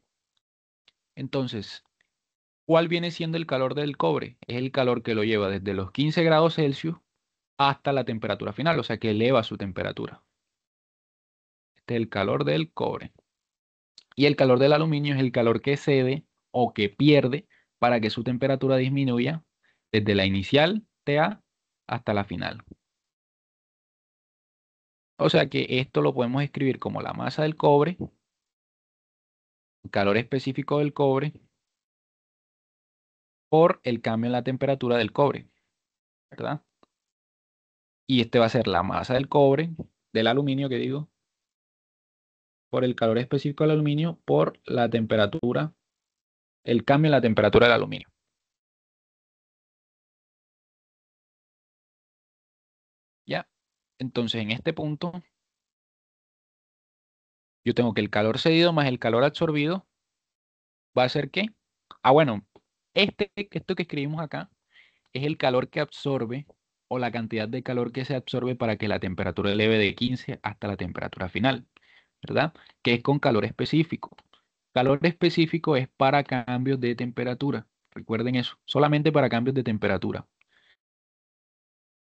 Entonces, ¿cuál viene siendo el calor del cobre? Es el calor que lo lleva desde los 15 grados Celsius hasta la temperatura final, o sea que eleva su temperatura. Este es el calor del cobre. Y el calor del aluminio es el calor que cede o que pierde para que su temperatura disminuya desde la inicial TA hasta la final. O sea que esto lo podemos escribir como la masa del cobre, el calor específico del cobre, por el cambio en la temperatura del cobre, ¿verdad? Y este va a ser la masa del cobre, del aluminio que digo, por el calor específico del aluminio, por la temperatura, el cambio en la temperatura del aluminio. ¿Ya? Entonces, en este punto, yo tengo que el calor cedido más el calor absorbido va a ser ¿qué? Ah, bueno, esto que escribimos acá es el calor que absorbe o la cantidad de calor que se absorbe para que la temperatura eleve de 15 hasta la temperatura final, ¿verdad? Que es con calor específico. Calor específico es para cambios de temperatura. Recuerden eso, solamente para cambios de temperatura.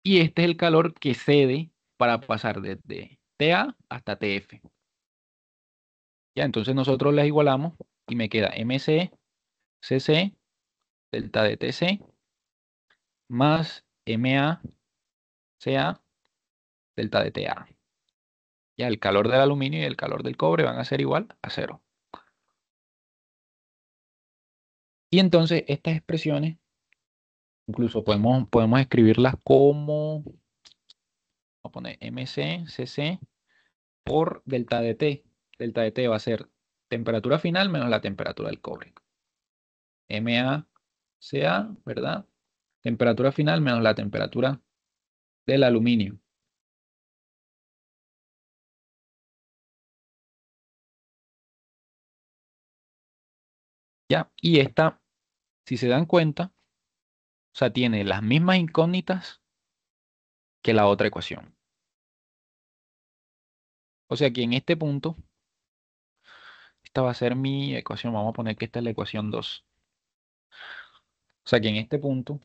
Y este es el calor que cede para pasar desde TA hasta TF. Ya, entonces nosotros las igualamos y me queda MC, CC, delta de TC, más MA, CA, delta de TA. Ya el calor del aluminio y el calor del cobre van a ser igual a cero. Y entonces estas expresiones, incluso podemos escribirlas como, vamos a poner MC, CC por delta de T. Delta de T va a ser temperatura final menos la temperatura del cobre. MaCa, ¿verdad? Temperatura final menos la temperatura del aluminio. ¿Ya? Y esta, si se dan cuenta, o sea, tiene las mismas incógnitas que la otra ecuación. O sea que en este punto, esta va a ser mi ecuación. Vamos a poner que esta es la ecuación 2. O sea que en este punto,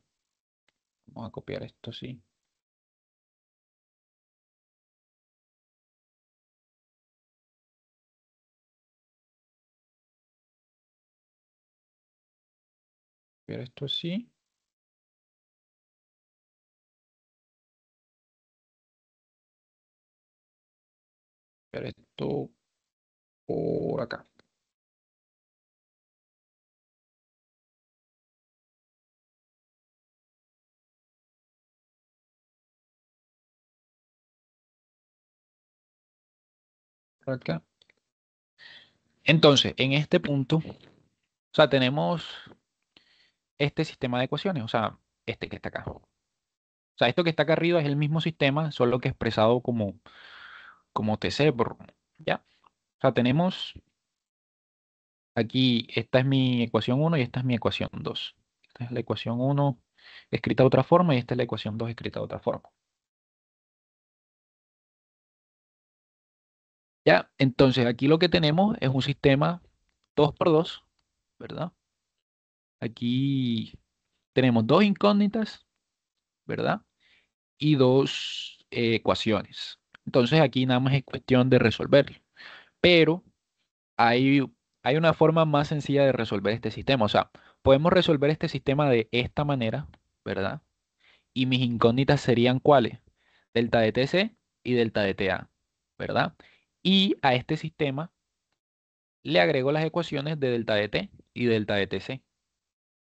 vamos a copiar esto así. Copiar esto así. Copiar esto por acá. Por acá. Entonces, en este punto, o sea, tenemos este sistema de ecuaciones, o sea, este que está acá. O sea, esto que está acá arriba es el mismo sistema, solo que expresado como TC, ¿ya? O sea, tenemos aquí, esta es mi ecuación 1 y esta es mi ecuación 2. Esta es la ecuación 1 escrita de otra forma y esta es la ecuación 2 escrita de otra forma. Ya, entonces aquí lo que tenemos es un sistema 2 por 2, ¿verdad? Aquí tenemos dos incógnitas, ¿verdad? Y dos ecuaciones. Entonces aquí nada más es cuestión de resolverlo. Pero hay, hay una forma más sencilla de resolver este sistema. O sea, podemos resolver este sistema de esta manera, ¿verdad? Y mis incógnitas serían ¿cuáles? Delta de TC y delta de TA, ¿verdad? Y a este sistema le agrego las ecuaciones de delta de T y delta de TC.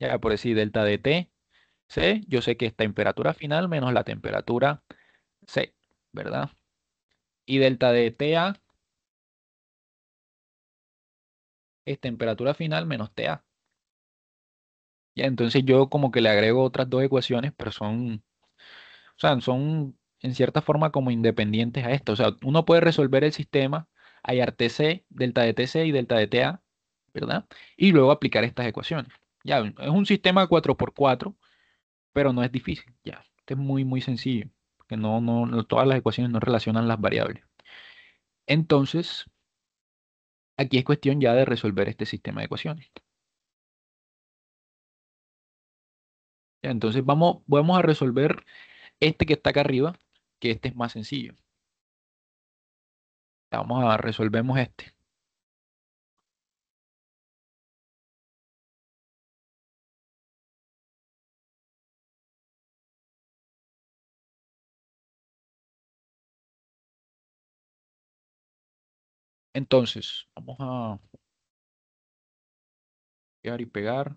Ya por decir delta de TC, yo sé que es temperatura final menos la temperatura C, ¿verdad? Y delta de TA es temperatura final menos TA. Ya, entonces yo como que le agrego otras dos ecuaciones, pero son, o sea, son en cierta forma como independientes a esto. O sea, uno puede resolver el sistema, hallar TC, delta de TC y delta de TA, ¿verdad? Y luego aplicar estas ecuaciones. Ya, es un sistema 4 por 4, pero no es difícil. Ya, este es muy, muy sencillo, porque todas las ecuaciones no relacionan las variables. Entonces, aquí es cuestión ya de resolver este sistema de ecuaciones. Ya, entonces vamos a resolver este que está acá arriba, que este es más sencillo. Resolvemos este. Entonces, vamos a pegar y pegar.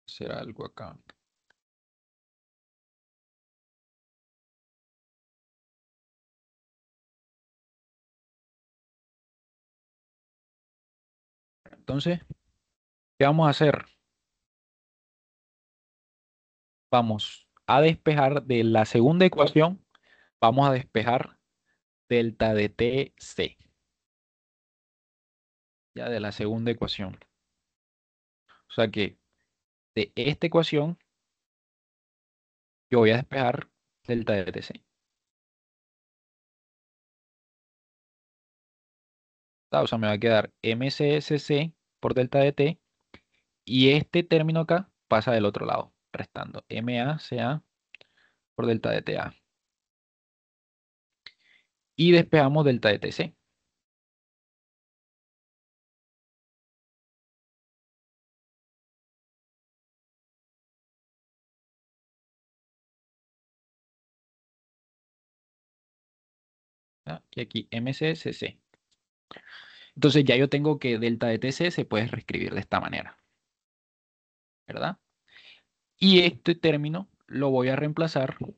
Hacer algo acá. Entonces, ¿qué vamos a hacer? Vamos a despejar de la segunda ecuación, vamos a despejar delta de TC, ya de la segunda ecuación. O sea que de esta ecuación yo voy a despejar delta de TC. O sea, me va a quedar MCSC por delta de T y este término acá pasa del otro lado, restando MACA por delta de TA. Y despejamos delta de TC. ¿Ya? Y aquí MCSC. Entonces ya yo tengo que delta de TC se puede reescribir de esta manera, ¿verdad? Y este término lo voy a reemplazarlo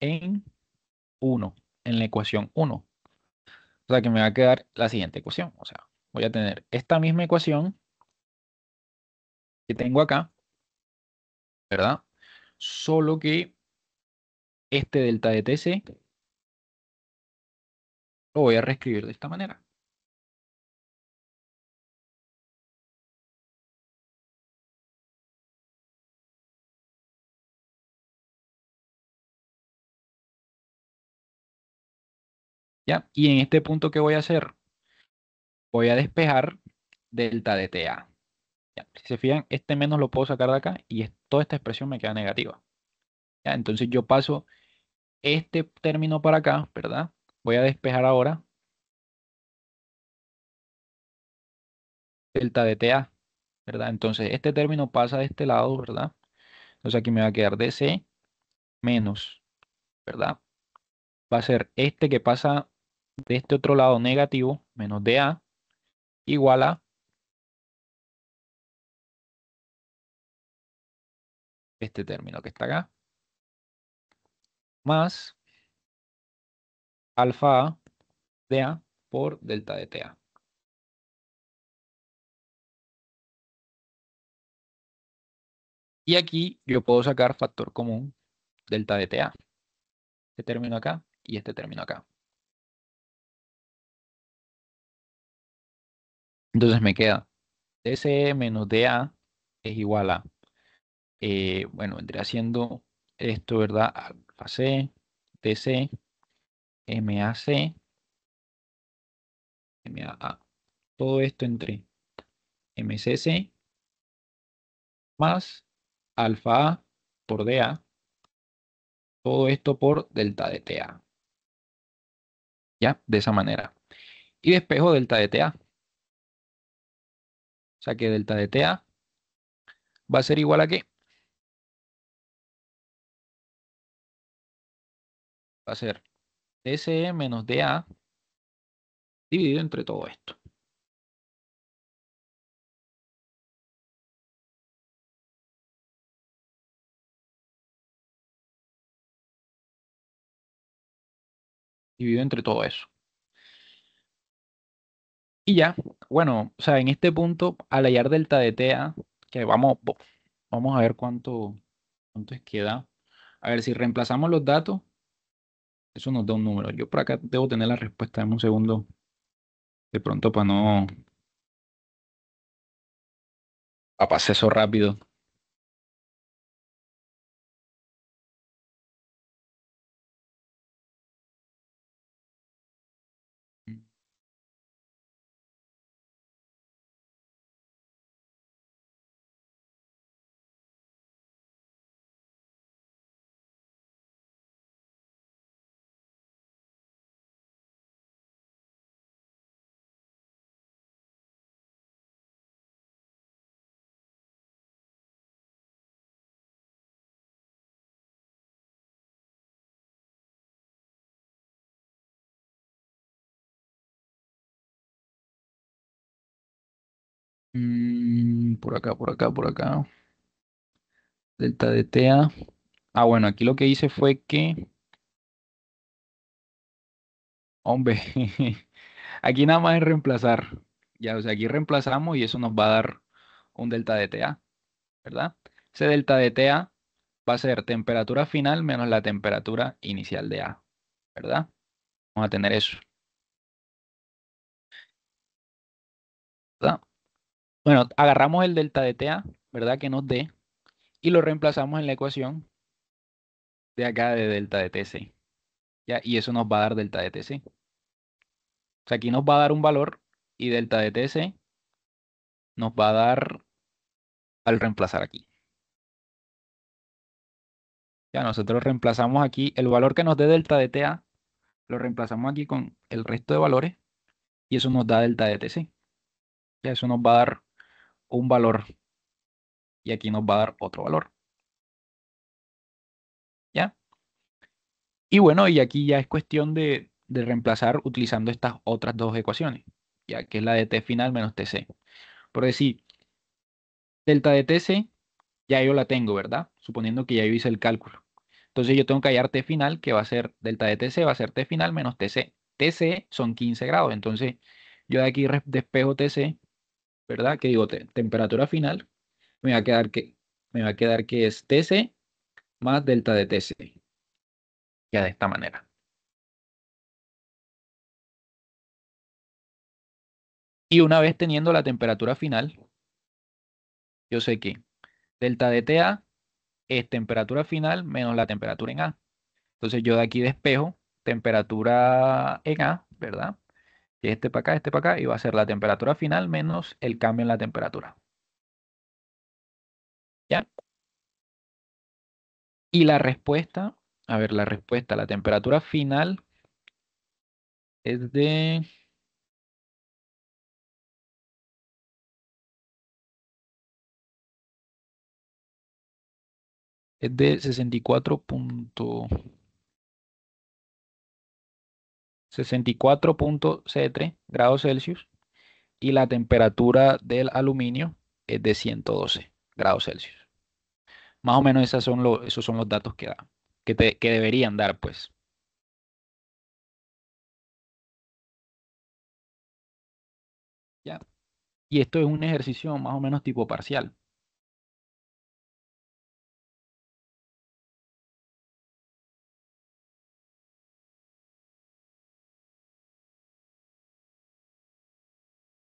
en 1, en la ecuación 1. O sea que me va a quedar la siguiente ecuación. O sea, voy a tener esta misma ecuación que tengo acá, ¿verdad? Solo que este delta de TC lo voy a reescribir de esta manera. ¿Ya? Y en este punto, ¿qué voy a hacer? Voy a despejar delta de TA. ¿Ya? Si se fijan, este menos lo puedo sacar de acá y toda esta expresión me queda negativa. ¿Ya? Entonces yo paso este término para acá, ¿verdad? Voy a despejar ahora delta de TA, ¿verdad? Entonces este término pasa de este lado, ¿verdad? Entonces aquí me va a quedar DC menos, ¿verdad? Va a ser este que pasa de este otro lado negativo, menos DA, igual a este término que está acá, más alfa A DA por delta de TA. Y aquí yo puedo sacar factor común delta de TA. Este término acá y este término acá. Entonces me queda TC menos DA es igual a, bueno, vendría siendo esto, ¿verdad? Alfa C, TC, MAC, MAA. Todo esto entre MCC más alfa A por DA. Todo esto por delta de TA. ¿Ya? De esa manera. Y despejo delta de TA. O sea que delta de TA va a ser igual a ¿qué? Va a ser TCE menos DA dividido entre todo esto. Dividido entre todo eso. Y ya, bueno, o sea, en este punto, al hallar delta de TA, que vamos a ver cuánto es que da. A ver, si reemplazamos los datos, eso nos da un número. Yo por acá debo tener la respuesta en un segundo, de pronto para no, para pasar eso rápido. Por acá, por acá, por acá. Delta de TA. Ah, bueno, aquí lo que hice fue que, hombre, aquí nada más es reemplazar. Ya, o sea, aquí reemplazamos y eso nos va a dar un delta de TA, ¿verdad? Ese delta de TA va a ser temperatura final menos la temperatura inicial de A, ¿verdad? Vamos a tener eso, ¿verdad? Bueno, agarramos el delta de TA, ¿verdad? Que nos dé y lo reemplazamos en la ecuación de acá de delta de TC, ¿ya? Y eso nos va a dar delta de TC. O sea, aquí nos va a dar un valor y delta de TC nos va a dar al reemplazar aquí. Ya nosotros reemplazamos aquí el valor que nos dé delta de TA, lo reemplazamos aquí con el resto de valores y eso nos da delta de TC. Ya eso nos va a dar un valor y aquí nos va a dar otro valor. ¿Ya? Y bueno, y aquí ya es cuestión de reemplazar utilizando estas otras dos ecuaciones, ya que es la de T final menos TC. Por decir, delta de TC ya yo la tengo, ¿verdad? Suponiendo que ya yo hice el cálculo. Entonces yo tengo que hallar T final, que va a ser delta de TC, va a ser T final menos TC. TC son 15 grados, entonces yo de aquí despejo TC, ¿verdad? Que digo, temperatura final, me va a quedar que es TC más delta de TC, ya de esta manera. Y una vez teniendo la temperatura final, yo sé que delta de TA es temperatura final menos la temperatura en A. Entonces yo de aquí despejo temperatura en A, ¿verdad? Y este para acá, y va a ser la temperatura final menos el cambio en la temperatura. ¿Ya? Y la respuesta, a ver, la respuesta, la temperatura final es de 64.63 grados Celsius y la temperatura del aluminio es de 112 grados Celsius. Más o menos esos son los datos que da, que deberían dar, pues. Y esto es un ejercicio más o menos tipo parcial.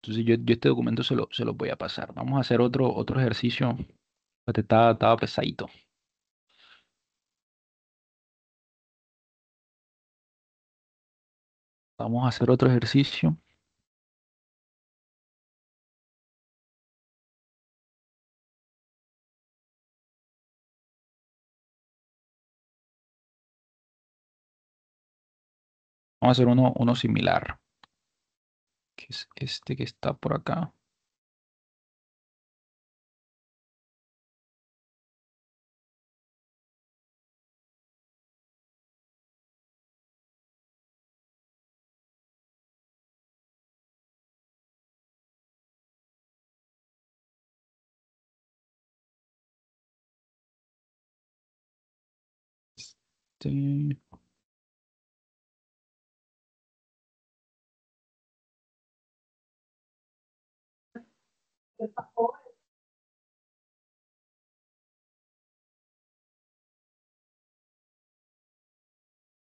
Entonces yo este documento se lo voy a pasar. Vamos a hacer otro ejercicio. Este estaba pesadito. Vamos a hacer otro ejercicio. Vamos a hacer uno similar, que es este que está por acá. Este,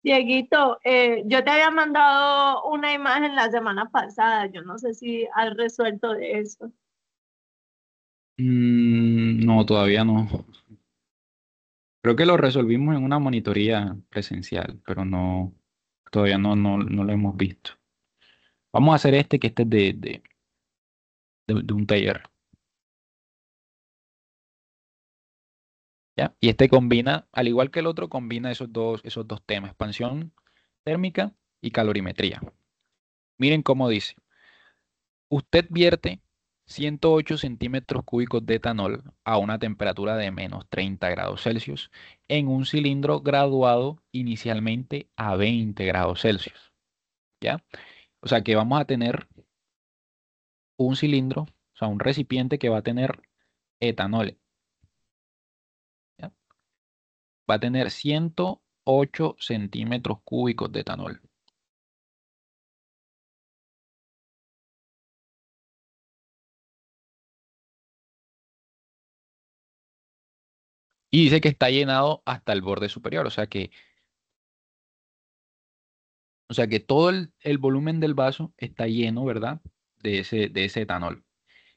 Dieguito, yo te había mandado una imagen la semana pasada, yo no sé si has resuelto de eso. no, todavía no. Creo que lo resolvimos en una monitoría presencial, pero no, todavía no lo hemos visto. Vamos a hacer este que este es de un taller. ¿Ya? Y este combina, al igual que el otro, combina esos dos temas, expansión térmica y calorimetría. Miren cómo dice. Usted vierte 108 centímetros cúbicos de etanol a una temperatura de -30 °C en un cilindro graduado inicialmente a 20 grados Celsius. ¿Ya? O sea que vamos a tener un cilindro, o sea, un recipiente que va a tener etanol. ¿Ya? Va a tener 108 centímetros cúbicos de etanol. Y dice que está llenado hasta el borde superior, o sea que todo el volumen del vaso está lleno, ¿verdad? De ese etanol.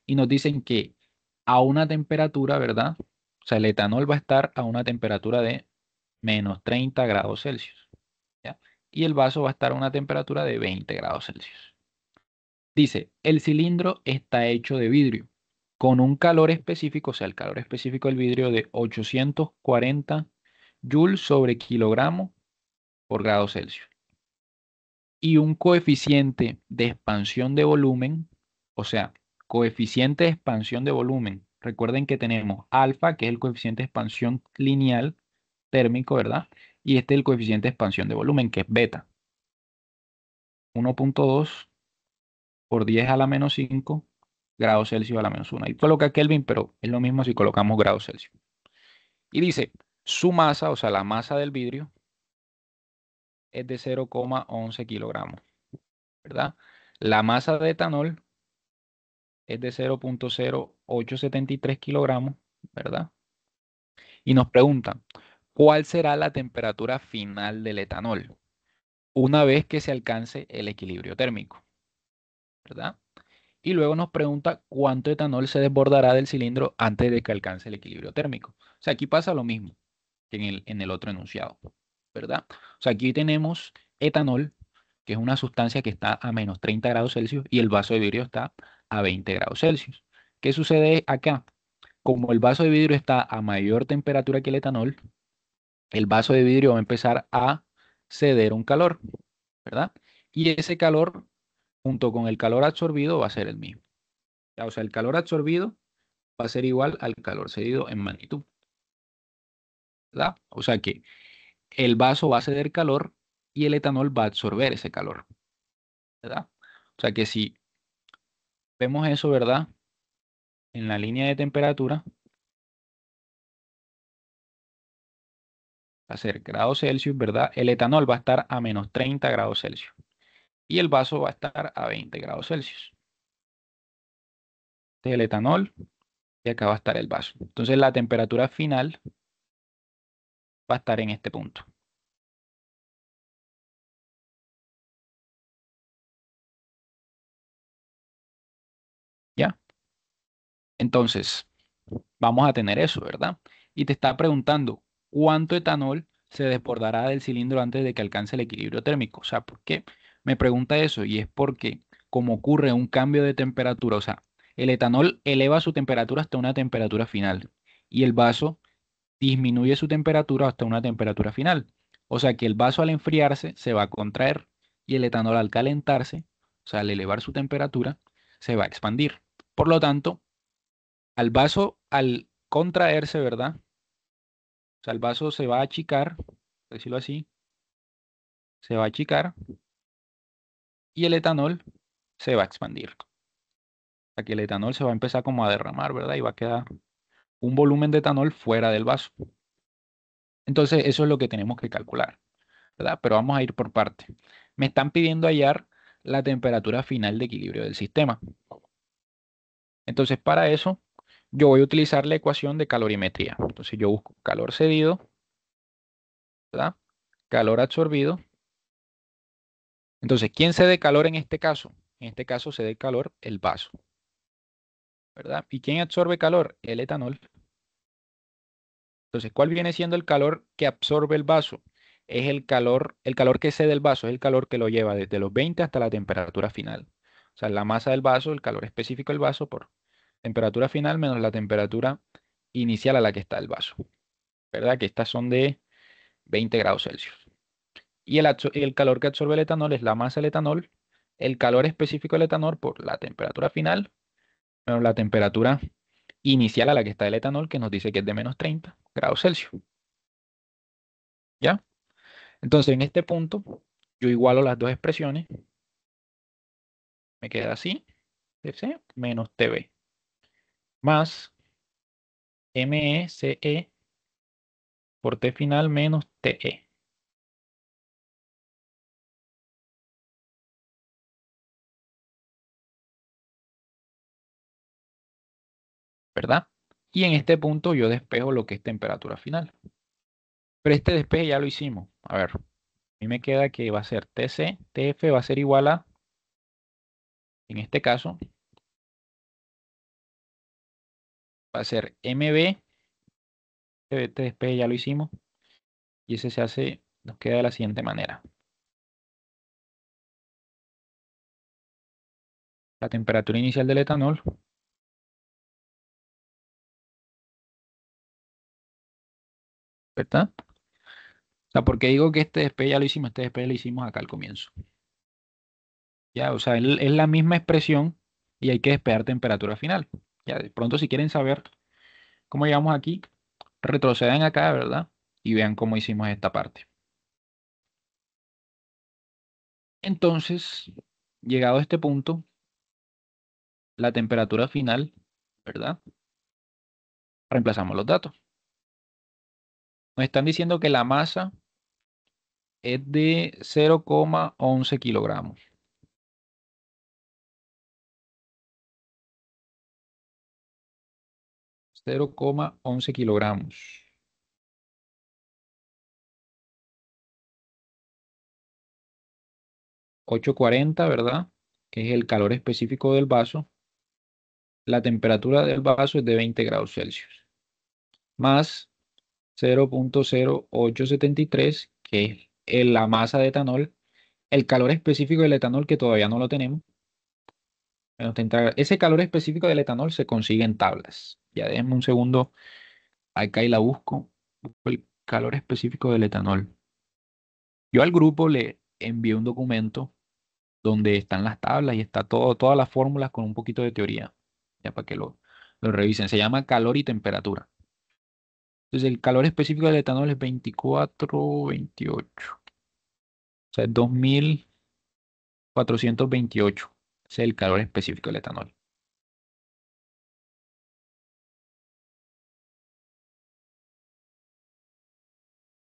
Y nos dicen que a una temperatura, ¿verdad? O sea, el etanol va a estar a una temperatura de -30 °C, ¿ya? Y el vaso va a estar a una temperatura de 20 grados Celsius. Dice, el cilindro está hecho de vidrio con un calor específico, o sea, el calor específico del vidrio de 840 joules sobre kilogramo por grado Celsius. Y un coeficiente de expansión de volumen, o sea, coeficiente de expansión de volumen. Recuerden que tenemos alfa, que es el coeficiente de expansión lineal térmico, ¿verdad? Y este es el coeficiente de expansión de volumen, que es beta. 1.2 por 10 a la menos 5 grados Celsius a la menos 1. Ahí coloca Kelvin, pero es lo mismo si colocamos grados Celsius. Y dice, su masa, o sea, la masa del vidrio, es de 0,11 kilogramos, ¿verdad? La masa de etanol es de 0,0873 kilogramos, ¿verdad? Y nos preguntan, ¿cuál será la temperatura final del etanol una vez que se alcance el equilibrio térmico? ¿Verdad? Y luego nos pregunta cuánto etanol se desbordará del cilindro antes de que alcance el equilibrio térmico. O sea, aquí pasa lo mismo que en el otro enunciado, ¿verdad? O sea, aquí tenemos etanol, que es una sustancia que está a -30 grados Celsius y el vaso de vidrio está a 20 grados Celsius. ¿Qué sucede acá? Como el vaso de vidrio está a mayor temperatura que el etanol, el vaso de vidrio va a empezar a ceder un calor, ¿verdad? Y ese calor, junto con el calor absorbido, va a ser el mismo. O sea, el calor absorbido va a ser igual al calor cedido en magnitud, ¿verdad? O sea que el vaso va a ceder calor y el etanol va a absorber ese calor, ¿verdad? O sea que si vemos eso, ¿verdad? En la línea de temperatura, va a ser grados Celsius, ¿verdad? El etanol va a estar a -30 grados Celsius y el vaso va a estar a 20 grados Celsius. Este es el etanol y acá va a estar el vaso. Entonces la temperatura final va a estar en este punto. ¿Ya? Entonces, vamos a tener eso, ¿verdad? Y te está preguntando, ¿cuánto etanol se desbordará del cilindro antes de que alcance el equilibrio térmico? O sea, ¿por qué me pregunta eso? Y es porque como ocurre un cambio de temperatura, o sea, el etanol eleva su temperatura hasta una temperatura final y el vaso disminuye su temperatura hasta una temperatura final. O sea que el vaso al enfriarse se va a contraer y el etanol al calentarse, o sea, al elevar su temperatura, se va a expandir. Por lo tanto, al vaso, al contraerse, ¿verdad? O sea, el vaso se va a achicar, por decirlo así, se va a achicar y el etanol se va a expandir. O sea, que el etanol se va a empezar como a derramar, ¿verdad? Y va a quedar un volumen de etanol fuera del vaso. Entonces, eso es lo que tenemos que calcular, ¿verdad? Pero vamos a ir por parte. Me están pidiendo hallar la temperatura final de equilibrio del sistema. Entonces, para eso, yo voy a utilizar la ecuación de calorimetría. Entonces, yo busco calor cedido, ¿verdad? Calor absorbido. Entonces, ¿quién cede calor en este caso? En este caso cede calor el vaso, ¿verdad? ¿Y quién absorbe calor? El etanol. Entonces, ¿cuál viene siendo el calor que absorbe el vaso? Es el calor que cede el vaso, es el calor que lo lleva desde los 20 hasta la temperatura final. O sea, la masa del vaso, el calor específico del vaso por temperatura final menos la temperatura inicial a la que está el vaso, ¿verdad? Que estas son de 20 grados Celsius. Y el calor que absorbe el etanol es la masa del etanol, el calor específico del etanol por la temperatura final menos la temperatura inicial a la que está el etanol, que nos dice que es de menos 30 grados Celsius. ¿Ya? Entonces, en este punto, yo igualo las dos expresiones. Me queda así, Tc menos Tb, más MECE por T final menos Te, ¿verdad? Y en este punto yo despejo lo que es temperatura final. Pero este despeje ya lo hicimos. A ver, a mí me queda que va a ser Tc, Tf va a ser igual a, en este caso, va a ser Mb, este despeje ya lo hicimos, y ese se hace, nos queda de la siguiente manera. La temperatura inicial del etanol, ¿verdad? O sea, porque digo que este despeje ya lo hicimos, este despeje lo hicimos acá al comienzo. Ya, o sea, es la misma expresión y hay que despejar temperatura final. Ya, de pronto si quieren saber cómo llegamos aquí, retrocedan acá, ¿verdad? Y vean cómo hicimos esta parte. Entonces, llegado a este punto, la temperatura final, ¿verdad? Reemplazamos los datos. Nos están diciendo que la masa es de 0,11 kilogramos. 0,11 kilogramos. 840, ¿verdad? Que es el calor específico del vaso. La temperatura del vaso es de 20 grados Celsius. Más 0,0873, que es la masa de etanol. El calor específico del etanol, que todavía no lo tenemos. Ese calor específico del etanol se consigue en tablas. Ya déjenme un segundo. Acá y la busco. Busco el calor específico del etanol. Yo al grupo le envié un documento donde están las tablas y está todo, todas las fórmulas con un poquito de teoría, ya para que lo revisen. Se llama calor y temperatura. Entonces el calor específico del etanol es 2428, o sea, es 2428. Ese es el calor específico del etanol,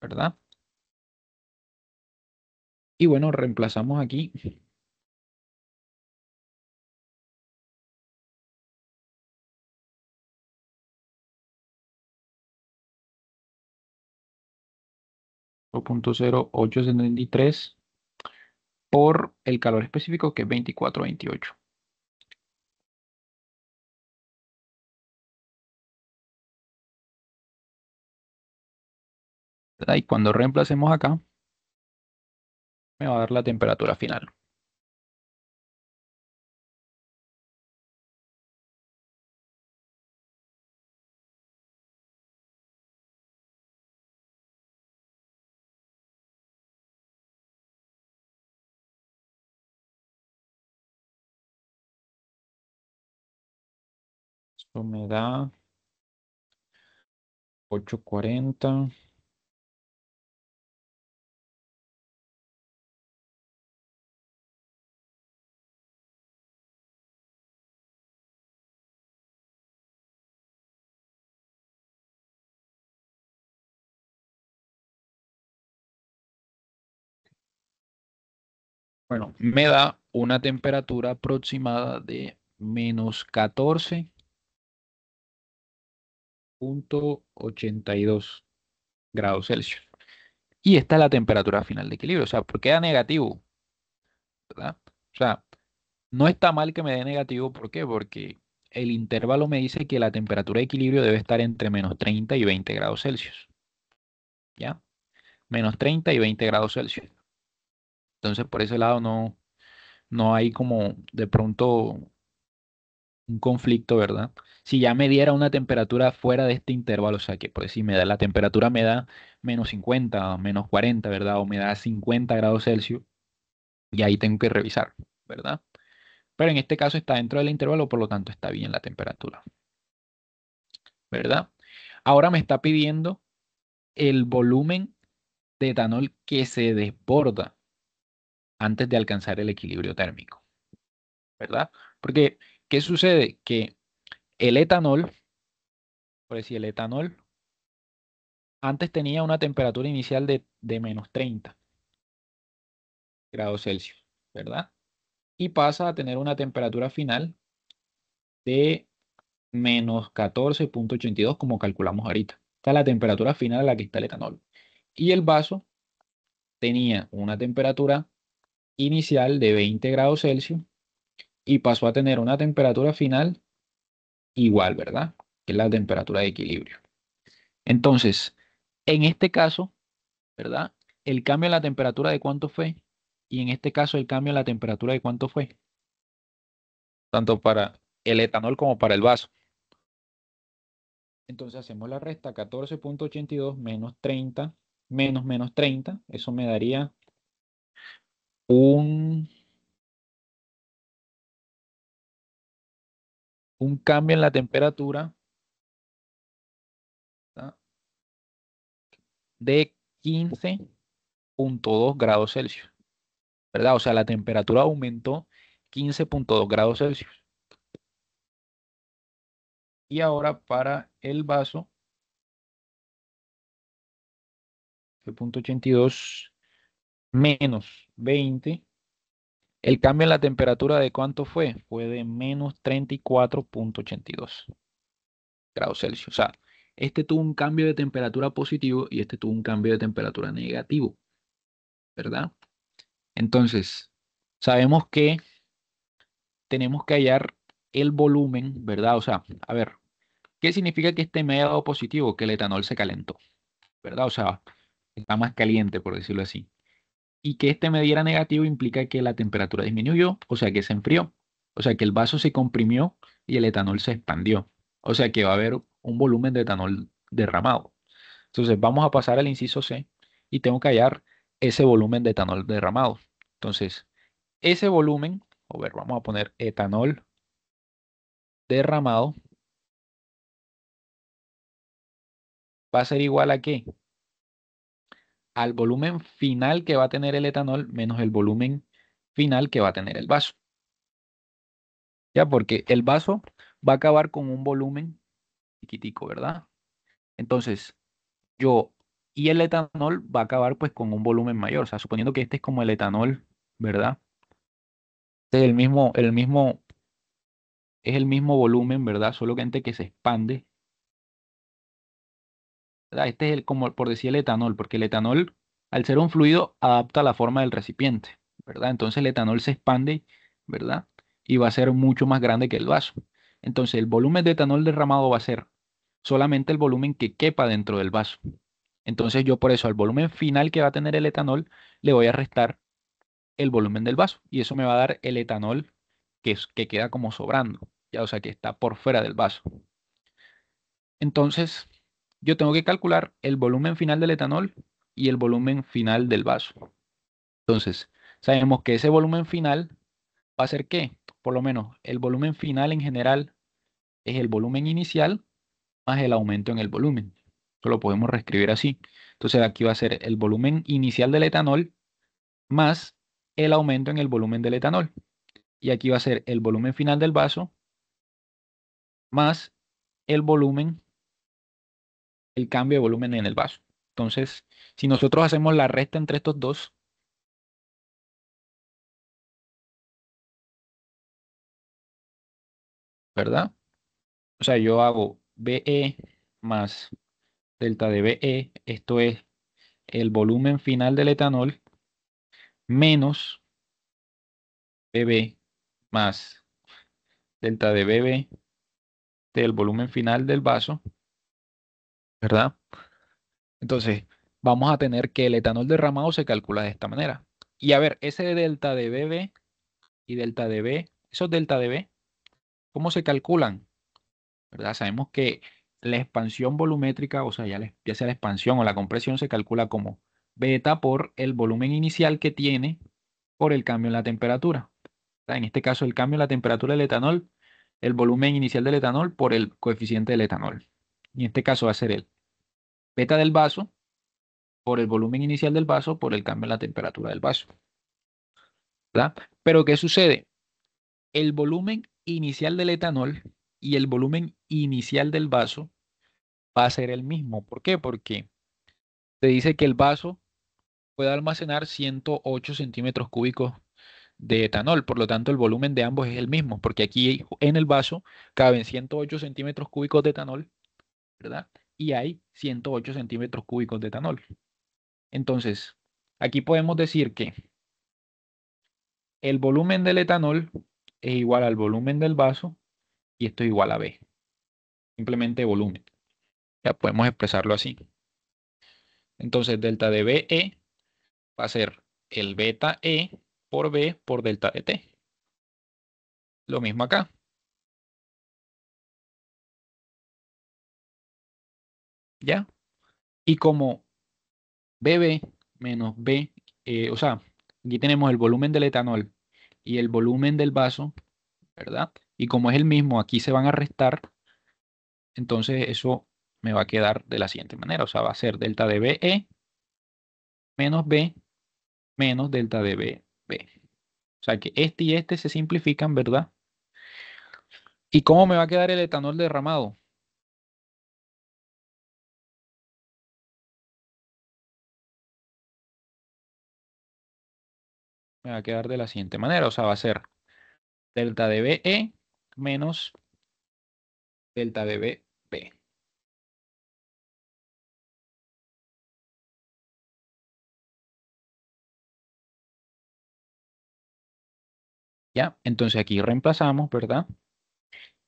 ¿verdad? Y bueno, reemplazamos aquí 0.0873 por el calor específico que es 2428. ¿Verdad? Y cuando reemplacemos acá, me va a dar la temperatura final. Esto me da 840. Bueno, me da una temperatura aproximada de menos 14.82 grados Celsius. Y esta es la temperatura final de equilibrio. O sea, ¿por qué da negativo? ¿Verdad? O sea, no está mal que me dé negativo. ¿Por qué? Porque el intervalo me dice que la temperatura de equilibrio debe estar entre menos 30 y 20 grados Celsius. ¿Ya? Menos 30 y 20 grados Celsius. Entonces, por ese lado no hay como de pronto un conflicto, ¿verdad? Si ya me diera una temperatura fuera de este intervalo, o sea que pues si me da la temperatura me da menos 50, menos 40, ¿verdad? O me da 50 grados Celsius, y ahí tengo que revisar, ¿verdad? Pero en este caso está dentro del intervalo, por lo tanto está bien la temperatura, ¿verdad? Ahora me está pidiendo el volumen de etanol que se desborda antes de alcanzar el equilibrio térmico, ¿verdad? Porque, ¿qué sucede? Que el etanol, por decir, el etanol antes tenía una temperatura inicial de menos 30 grados Celsius, ¿verdad? Y pasa a tener una temperatura final de menos 14.82 como calculamos ahorita. Esta es la temperatura final a la que está el etanol. Y el vaso tenía una temperatura inicial de 20 grados Celsius y pasó a tener una temperatura final igual, ¿verdad? Que es la temperatura de equilibrio. Entonces, en este caso, ¿verdad? El cambio en la temperatura de cuánto fue, y en este caso el cambio en la temperatura de cuánto fue, tanto para el etanol como para el vaso. Entonces hacemos la resta, 14.82 menos 30 menos menos 30, eso me daría un, un cambio en la temperatura, ¿tá? De 15.2 grados Celsius, ¿verdad? O sea, la temperatura aumentó 15.2 grados Celsius. Y ahora para el vaso, 0.82 menos 20, el cambio en la temperatura de cuánto fue, fue de menos 34.82 grados Celsius. O sea, este tuvo un cambio de temperatura positivo y este tuvo un cambio de temperatura negativo, ¿verdad? Entonces, sabemos que tenemos que hallar el volumen, ¿verdad? O sea, a ver, ¿qué significa que este me haya dado positivo? Que el etanol se calentó, ¿verdad? O sea, está más caliente, por decirlo así. Y que este me diera negativo implica que la temperatura disminuyó, o sea que se enfrió, o sea que el vaso se comprimió y el etanol se expandió, o sea que va a haber un volumen de etanol derramado. Entonces vamos a pasar al inciso C y tengo que hallar ese volumen de etanol derramado. Entonces, ese volumen, a ver, vamos a poner etanol derramado, va a ser igual a ¿qué? Al volumen final que va a tener el etanol menos el volumen final que va a tener el vaso. Ya, porque el vaso va a acabar con un volumen chiquitico, ¿verdad? Entonces, yo y el etanol va a acabar pues con un volumen mayor, o sea, suponiendo que este es como el etanol, ¿verdad? Este es el mismo volumen, ¿verdad? Solo que se expande, ¿verdad? Este es como por decir el etanol, porque el etanol Al ser un fluido, adapta la forma del recipiente, ¿verdad? Entonces el etanol se expande, ¿verdad? Y va a ser mucho más grande que el vaso. Entonces el volumen de etanol derramado va a ser solamente el volumen que quepa dentro del vaso. Entonces yo por eso al volumen final que va a tener el etanol le voy a restar el volumen del vaso y eso me va a dar el etanol que queda como sobrando, ya, o sea, que está por fuera del vaso. Entonces, yo tengo que calcular el volumen final del etanol y el volumen final del vaso. Entonces, sabemos que ese volumen final va a ser ¿qué? Por lo menos el volumen final en general es el volumen inicial más el aumento en el volumen. Eso lo podemos reescribir así. Entonces, aquí va a ser el volumen inicial del etanol más el aumento en el volumen del etanol. Y aquí va a ser el volumen final del vaso más el volumen, el cambio de volumen en el vaso. Entonces, si nosotros hacemos la resta entre estos dos, ¿verdad? O sea, yo hago BE más delta de BE, esto es el volumen final del etanol, menos BB más delta de BB del volumen final del vaso, ¿verdad? Entonces, vamos a tener que el etanol derramado se calcula de esta manera. Y a ver, ese delta de BB y delta de B, esos delta de B, ¿cómo se calculan? ¿Verdad? Sabemos que la expansión volumétrica, o sea, ya sea la expansión o la compresión, se calcula como beta por el volumen inicial que tiene por el cambio en la temperatura. ¿Verdad? En este caso, el cambio en la temperatura del etanol, el volumen inicial del etanol por el coeficiente del etanol. Y en este caso va a ser el beta del vaso por el volumen inicial del vaso por el cambio en la temperatura del vaso. ¿Verdad? Pero ¿qué sucede? El volumen inicial del etanol y el volumen inicial del vaso va a ser el mismo. ¿Por qué? Porque te dice que el vaso puede almacenar 108 centímetros cúbicos de etanol, por lo tanto el volumen de ambos es el mismo, porque aquí en el vaso caben 108 centímetros cúbicos de etanol, ¿verdad? Y hay 108 centímetros cúbicos de etanol. Entonces, aquí podemos decir que el volumen del etanol es igual al volumen del vaso y esto es igual a B, simplemente volumen. Ya podemos expresarlo así. Entonces, delta de BE va a ser el beta E por B por delta de T. Lo mismo acá. ¿Ya? Y como BB menos B, o sea, aquí tenemos el volumen del etanol y el volumen del vaso, ¿verdad? Y como es el mismo, aquí se van a restar, entonces eso me va a quedar de la siguiente manera. O sea, va a ser delta de BE menos B menos delta de BB. O sea que este y este se simplifican, ¿verdad? ¿Y cómo me va a quedar el etanol derramado? Me va a quedar de la siguiente manera. O sea, va a ser delta de BE menos delta de BB. ¿Ya? Entonces aquí reemplazamos, ¿verdad?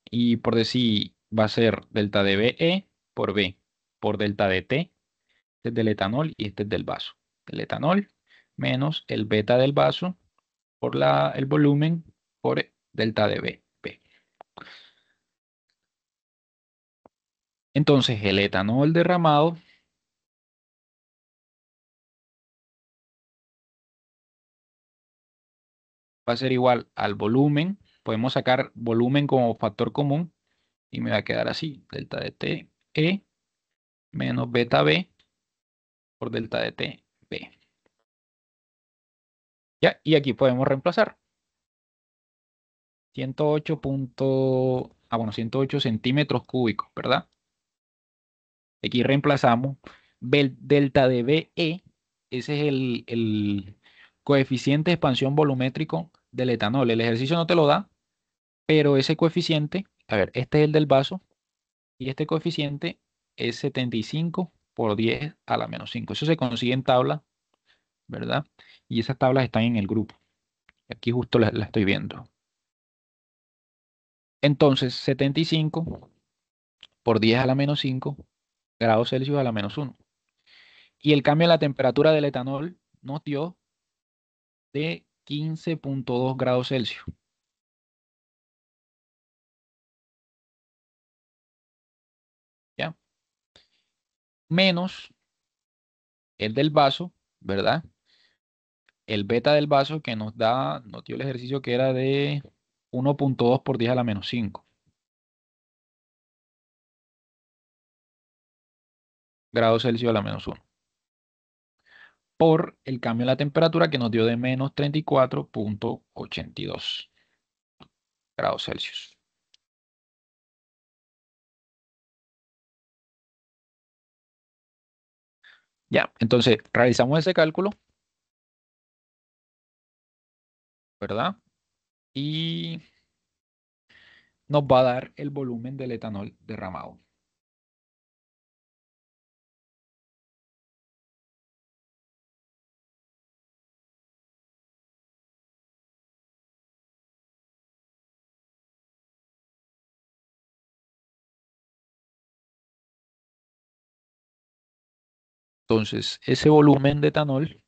Y por decir, va a ser delta de BE por B por delta de T. Este es del etanol y este es del vaso. El etanol menos el beta del vaso por el volumen por delta de B. Entonces el etanol derramado va a ser igual al volumen. Podemos sacar volumen como factor común y me va a quedar así. Delta de T E menos beta B por delta de T B. ¿Ya? Y aquí podemos reemplazar. 108 centímetros cúbicos, ¿verdad? Aquí reemplazamos delta de BE, ese es el coeficiente de expansión volumétrico del etanol. El ejercicio no te lo da, pero ese coeficiente, a ver, este es el del vaso y este coeficiente es 75 por 10 a la menos 5. Eso se consigue en tabla ¿verdad? Y esas tablas están en el grupo. Aquí justo la estoy viendo. Entonces, 75 por 10 a la menos 5 grados Celsius a la menos 1. Y el cambio en la temperatura del etanol nos dio de 15,2 grados Celsius. ¿Ya? Menos el del vaso, ¿verdad? El beta del vaso que nos dio el ejercicio que era de 1,2 por 10 a la menos 5 grados Celsius a la menos 1. Por el cambio en la temperatura que nos dio de menos 34,82 grados Celsius. Ya, entonces realizamos ese cálculo, ¿verdad? Y nos va a dar el volumen del etanol derramado. Entonces, ese volumen de etanol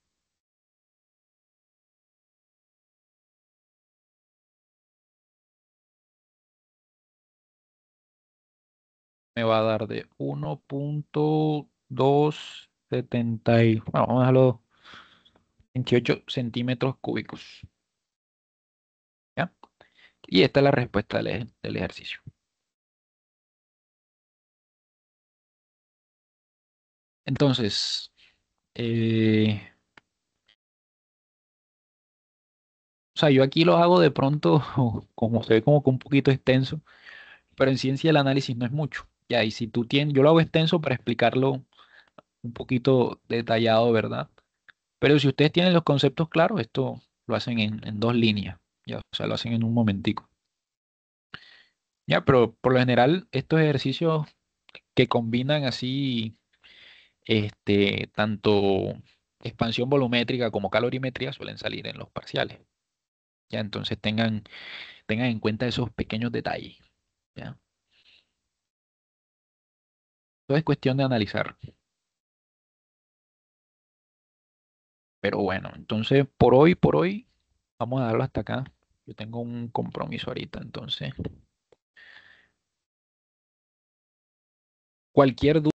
me va a dar de 1,270 bueno, vamos a dejarlo 28 centímetros cúbicos. ¿Ya? Y esta es la respuesta del ejercicio. Entonces, o sea, yo aquí los hago de pronto, como se ve como que un poquito extenso, pero en ciencia el análisis no es mucho. Ya, y si tú tienes, yo lo hago extenso para explicarlo un poquito detallado, ¿verdad? Pero si ustedes tienen los conceptos claros, esto lo hacen en dos líneas, ya, o sea, lo hacen en un momentico. Ya, pero por lo general, estos ejercicios que combinan así, tanto expansión volumétrica como calorimetría suelen salir en los parciales. Ya, entonces tengan en cuenta esos pequeños detalles. ¿Ya? Todo es cuestión de analizar. Pero bueno, entonces por hoy, vamos a darlo hasta acá. Yo tengo un compromiso ahorita, entonces cualquier duda